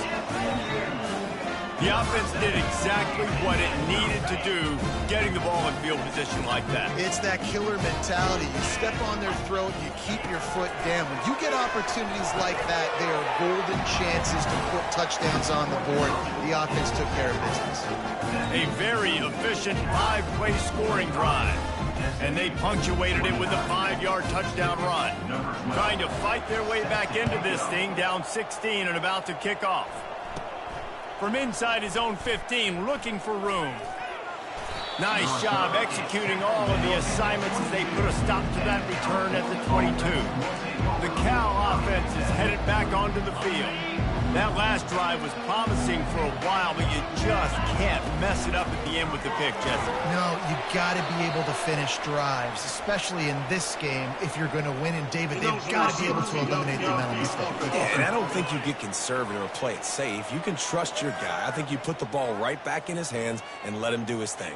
The offense did exactly what it needed to do, getting the ball in field position like that. It's that killer mentality. You step on their throat, you keep your foot down. When you get opportunities like that, they are golden chances to put touchdowns on the board. The offense took care of business. A very efficient 5-play scoring drive. And they punctuated it with a 5-yard touchdown run. Trying to fight their way back into this thing, down 16 and about to kick off. From inside his own 15, looking for room. Nice job executing all of the assignments as they put a stop to that return at the 22. The Cal offense is headed back onto the field. That last drive was promising for a while, but you just can't mess it up at the end with the pick, Jesse. No, you got to be able to finish drives, especially in this game if you're going to win. And, David, they've got to be able to eliminate the amount of mistakes. Yeah, and I don't think you get conservative or play it safe. You can trust your guy. I think you put the ball right back in his hands and let him do his thing.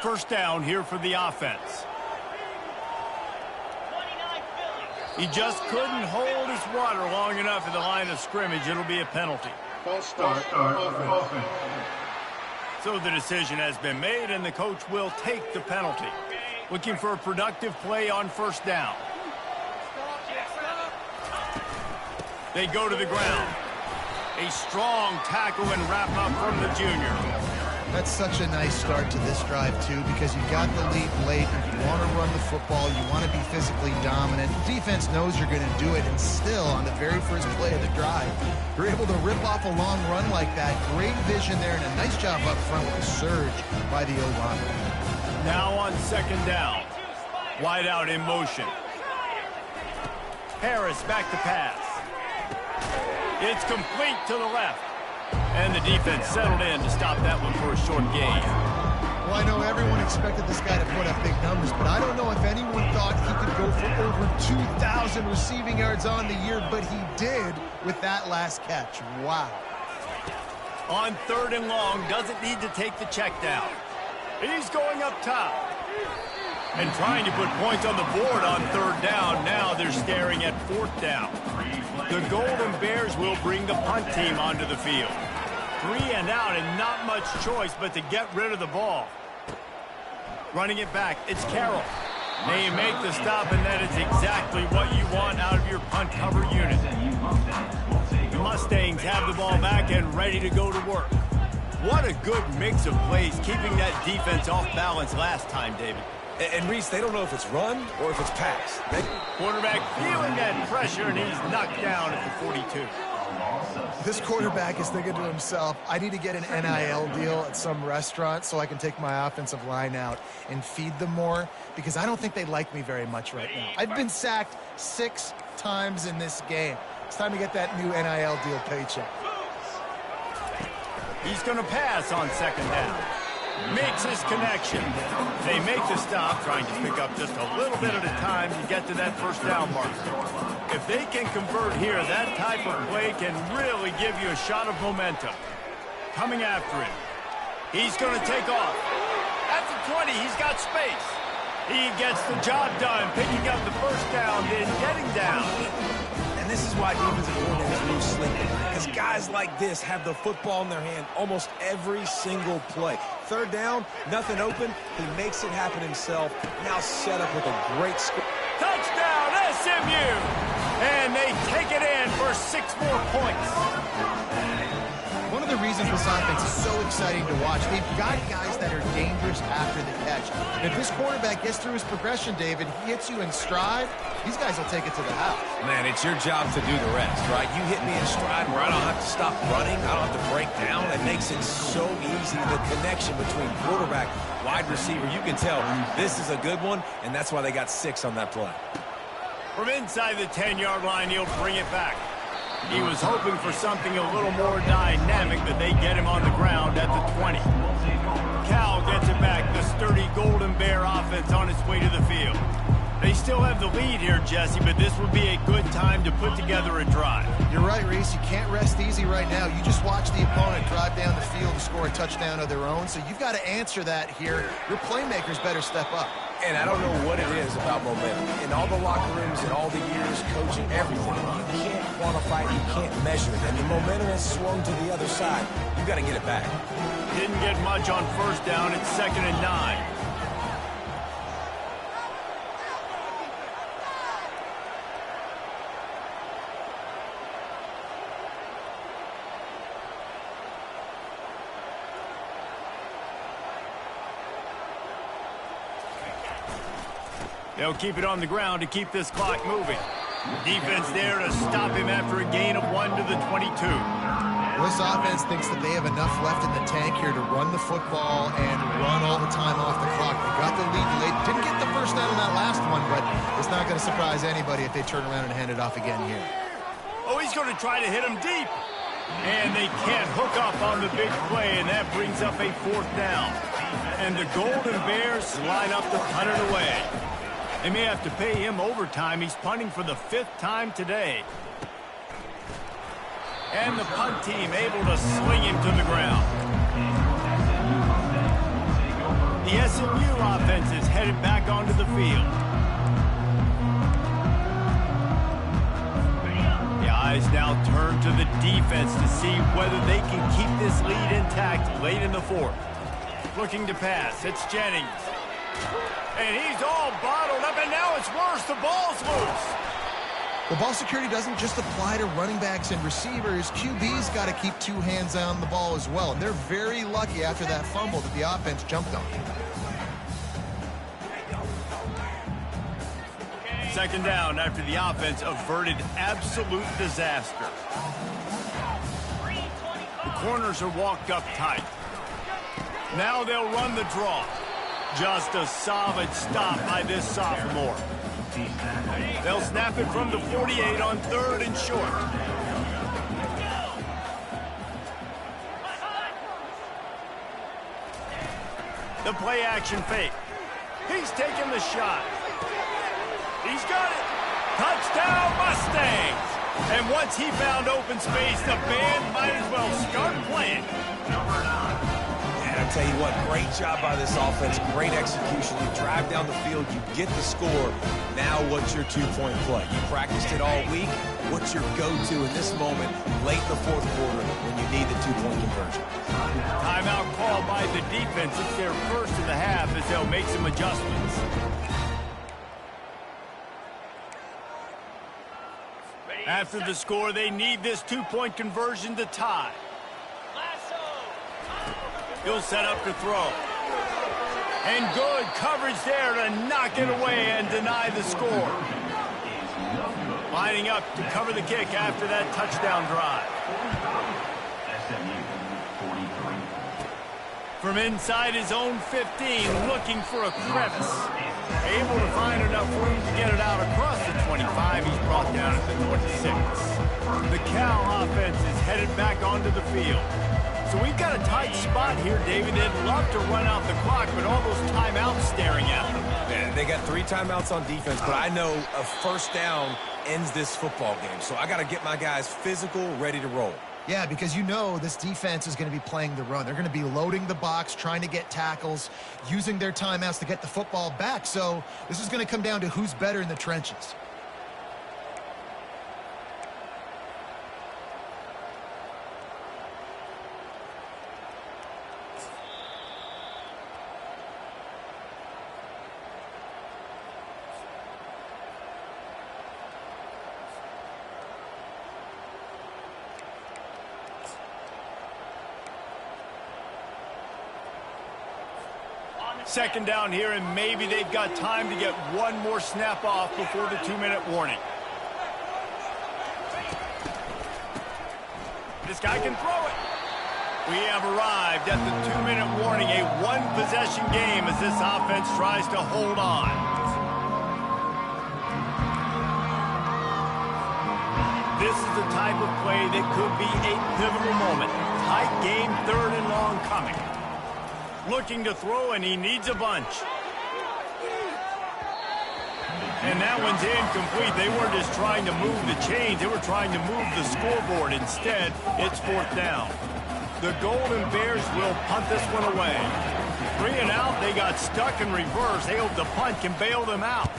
First down here for the offense. He just couldn't hold his water long enough in the line of scrimmage. It'll be a penalty. False start. Offense. So the decision has been made, and the coach will take the penalty. Looking for a productive play on first down. They go to the ground. A strong tackle and wrap up from the junior. That's such a nice start to this drive, too, because you got the lead late. You want to run the football. You want to be physically dominant. The defense knows you're going to do it, and still, on the very first play of the drive, you're able to rip off a long run like that. Great vision there, and a nice job up front with a surge by the O-line. Now on second down. Wide out in motion. Harris back to pass. It's complete to the left. And the defense settled in to stop that one for a short gain. Well, I know everyone expected this guy to put up big numbers, but I don't know if anyone thought he could go for over 2,000 receiving yards on the year, but he did with that last catch. Wow. On third and long, doesn't need to take the check down. He's going up top. And trying to put points on the board on third down. Now they're staring at fourth down. The Golden Bears will bring the punt team onto the field. 3 and out and not much choice but to get rid of the ball. Running it back, it's Carroll. They make the stop, and that is exactly what you want out of your punt cover unit. The Mustangs have the ball back and ready to go to work. What a good mix of plays, keeping that defense off balance last time, David. And Reese, they don't know if it's run or if it's pass. Quarterback feeling that pressure, and he's knocked down at the 42. This quarterback is thinking to himself, I need to get an NIL deal at some restaurant so I can take my offensive line out and feed them more, because I don't think they like me very much right now. I've been sacked 6 times in this game. It's time to get that new NIL deal paycheck. He's going to pass on second down. Makes his connection. They make the stop, trying to pick up just a little bit at a time to get to that first down mark. If they can convert here, that type of play can really give you a shot of momentum. Coming after him. He's going to take off. At the 20, he's got space. He gets the job done, picking up the first down, then getting down. And this is why defensive coordinators lose sleep, because guys like this have the football in their hand almost every single play. Third down, nothing open. He makes it happen himself. Now set up with a great score. Touchdown, SMU! And they take it in for 6 more points. One of the reasons this offense is so exciting to watch, they've got guys that are dangerous after the catch. And if this quarterback gets through his progression, David, he hits you in stride, these guys will take it to the house. Man, it's your job to do the rest, right? You hit me in stride where I don't have to stop running, I don't have to break down. It makes it so easy, the connection between quarterback, wide receiver. You can tell this is a good one, and that's why they got 6 on that play. From inside the 10-yard line, he'll bring it back. He was hoping for something a little more dynamic, but they get him on the ground at the 20. Cal gets it back, the sturdy Golden Bear offense on its way to the field. They still have the lead here, Jesse, but this would be a good time to put together a drive. You're right, Reese. You can't rest easy right now. You just watch the opponent drive down the field and score a touchdown of their own, so you've got to answer that here. Your playmakers better step up. And I don't know what it is about momentum. In all the locker rooms, in all the years, coaching, everything, you can't quantify it, you can't measure it. And the momentum has swung to the other side. You've got to get it back. Didn't get much on first down. It's 2nd and 9. They'll keep it on the ground to keep this clock moving. Defense there to stop him after a gain of 1 to the 22. This offense thinks that they have enough left in the tank here to run the football and run all the time off the clock. They got the lead late. Didn't get the first down on that last one, but it's not going to surprise anybody if they turn around and hand it off again here. Oh, he's going to try to hit him deep. And they can't hook up on the big play, and that brings up a 4th down. And the Golden Bears line up to punt it away. They may have to pay him overtime. He's punting for the 5th time today. And the punt team able to sling him to the ground. The SMU offense is headed back onto the field. eyes now turn to the defense to see whether they can keep this lead intact late in the fourth. Looking to pass. It's Jennings. And he's all bottled up, and now it's worse. The ball's loose. Well, ball security doesn't just apply to running backs and receivers. QB's got to keep two hands on the ball as well. And they're very lucky after that fumble that the offense jumped on. Second down after the offense averted absolute disaster. The corners are walked up tight. Now they'll run the draw. Just a solid stop by this sophomore. They'll snap it from the 48 on 3rd and short. The play action fake. He's taking the shot. He's got it. Touchdown Mustangs. And once he found open space, the band might as well start playing. And I tell you what, great job by this offense, great execution. You drive down the field, you get the score. Now what's your two-point play? You practiced it all week. What's your go-to in this moment, late in the fourth quarter, when you need the two-point conversion? Timeout called by the defense. It's their first of the half as they'll make some adjustments. After the score, they need this two-point conversion to tie. He'll set up to throw. And good coverage there to knock it away and deny the score. Lining up to cover the kick after that touchdown drive. From inside his own 15, looking for a crevice. Able to find enough room to get it out across the 25. He's brought down at the 26. The Cal offense is headed back onto the field. So we've got a tight spot here, David. They'd love to run out the clock, but all those timeouts staring at them. Man, they got 3 timeouts on defense, but I know a first down ends this football game. So I got to get my guys physical, ready to roll. Yeah, because you know this defense is going to be playing the run. They're going to be loading the box, trying to get tackles, using their timeouts to get the football back. So this is going to come down to who's better in the trenches. Second down here, and maybe they've got time to get one more snap off before the 2-minute warning. This guy can throw it. We have arrived at the 2-minute warning, a one-possession game as this offense tries to hold on. This is the type of play that could be a pivotal moment. Tight game, 3rd and long coming. Looking to throw, and he needs a bunch. And that one's incomplete. They weren't just trying to move the chains. They were trying to move the scoreboard. Instead, it's 4th down. The Golden Bears will punt this one away. 3 and out. They got stuck in reverse. They hope the punt can bail them out.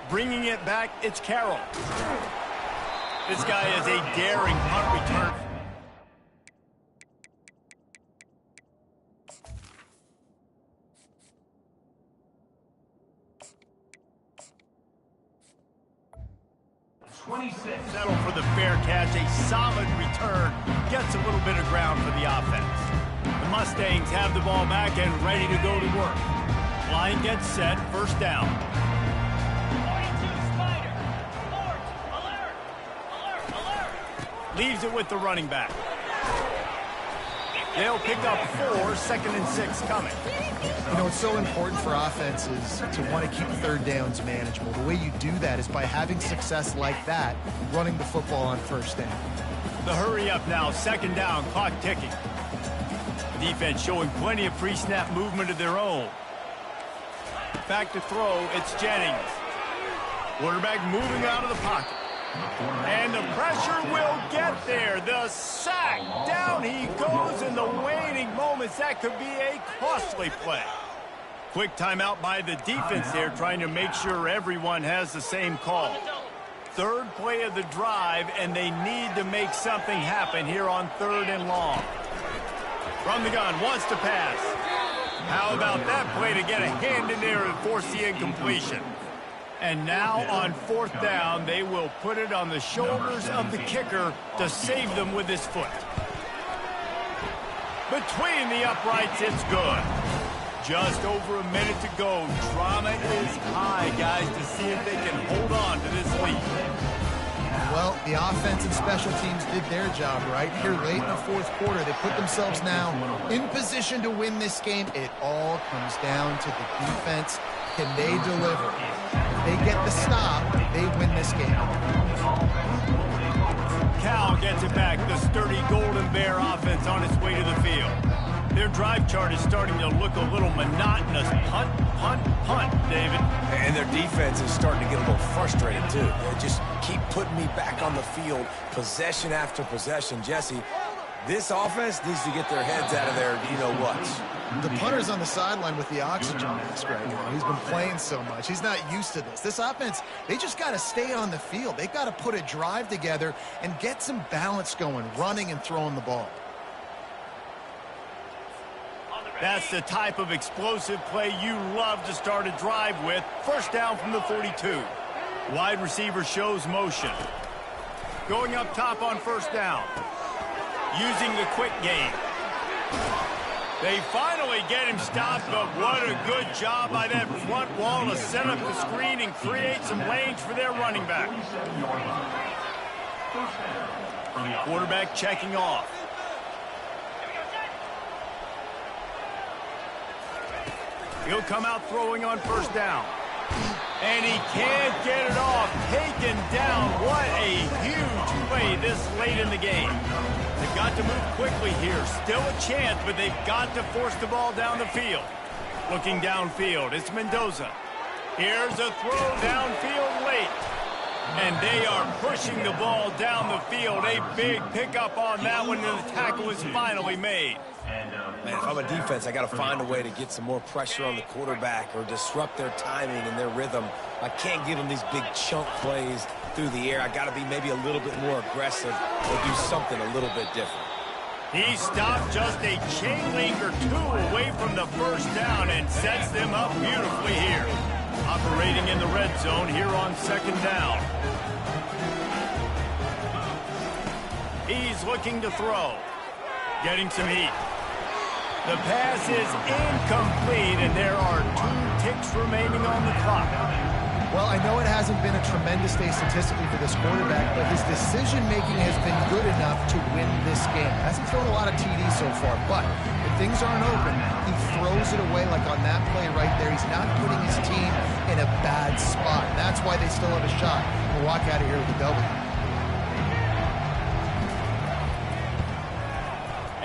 Bringing it back, it's Carroll. This guy is a daring punt return. Settle for the fair catch. A solid return. Gets a little bit of ground for the offense. The Mustangs have the ball back and ready to go to work. Line gets set. First down. 42 Spider. Alert. Alert. Leaves it with the running back. They'll pick up 4. 2nd and 6 coming. You know, it's so important for offenses to want to keep 3rd downs manageable. The way you do that is by having success like that, running the football on 1st down. The hurry up now, 2nd down, clock ticking. Defense showing plenty of pre-snap movement of their own. Back to throw, it's Jennings. Quarterback moving out of the pocket. And the pressure will get there. The sack. Down he goes in the waning moments. That could be a costly play. Quick timeout by the defense there, trying to make sure everyone has the same call. Third play of the drive, and they need to make something happen here on 3rd and long. From the gun, wants to pass. How about that play to get a hand in there and force the incompletion? And now on 4th down, they will put it on the shoulders of the kicker to save them with his foot. Between the uprights, it's good. Just over a minute to go. Drama is high, guys, to see if they can hold on to this lead. Well, the offense and special teams did their job right here late in the 4th quarter. They put themselves now in position to win this game. It all comes down to the defense. Can they deliver? If they get the stop, they win this game. Cal gets it back. The sturdy Golden Bear offense on its way to the field. Their drive chart is starting to look a little monotonous. Punt, punt, punt, David. And their defense is starting to get a little frustrated, too. They just keep putting me back on the field, possession after possession. Jesse, this offense needs to get their heads out of their you-know-whats. The punter's on the sideline with the oxygen mask right now. He's been playing so much. He's not used to this. This offense, they just got to stay on the field. They've got to put a drive together and get some balance going, running and throwing the ball. That's the type of explosive play you love to start a drive with. First down from the 42. Wide receiver shows motion. Going up top on 1st down. Using the quick game. They finally get him stopped, but what a good job by that front wall to set up the screen and create some lanes for their running back. Quarterback checking off. He'll come out throwing on 1st down. And he can't get it off. Taken down. What a huge play this late in the game. They've got to move quickly here. Still a chance, but they've got to force the ball down the field. Looking downfield, it's Mendoza. Here's a throw downfield late. And they are pushing the ball down the field. A big pickup on that one, and the tackle is finally made. Man, if I'm a defense, I got to find a way to get some more pressure on the quarterback or disrupt their timing and their rhythm. I can't give them these big chunk plays through the air. I got to be maybe a little bit more aggressive or do something a little bit different. He stopped just a chain link or two away from the 1st down and sets them up beautifully here. Operating in the red zone here on 2nd down. He's looking to throw. Getting some heat. The pass is incomplete, and there are 2 ticks remaining on the clock. Well, I know it hasn't been a tremendous day statistically for this quarterback, but his decision-making has been good enough to win this game. Hasn't thrown a lot of TDs so far, but if things aren't open, he throws it away like on that play right there. He's not putting his team in a bad spot. That's why they still have a shot to walk out of here with a W.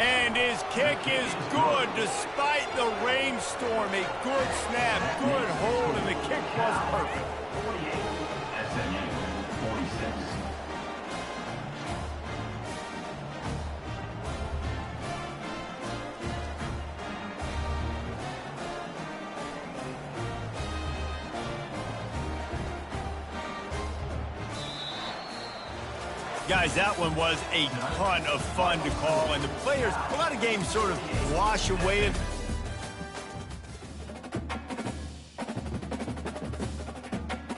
And his kick is good despite the rainstorm. A good snap, good hold, and the kick was perfect. 48, SMU 46. Guys, that one was a ton of fun to call, and the players, a lot of games sort of wash away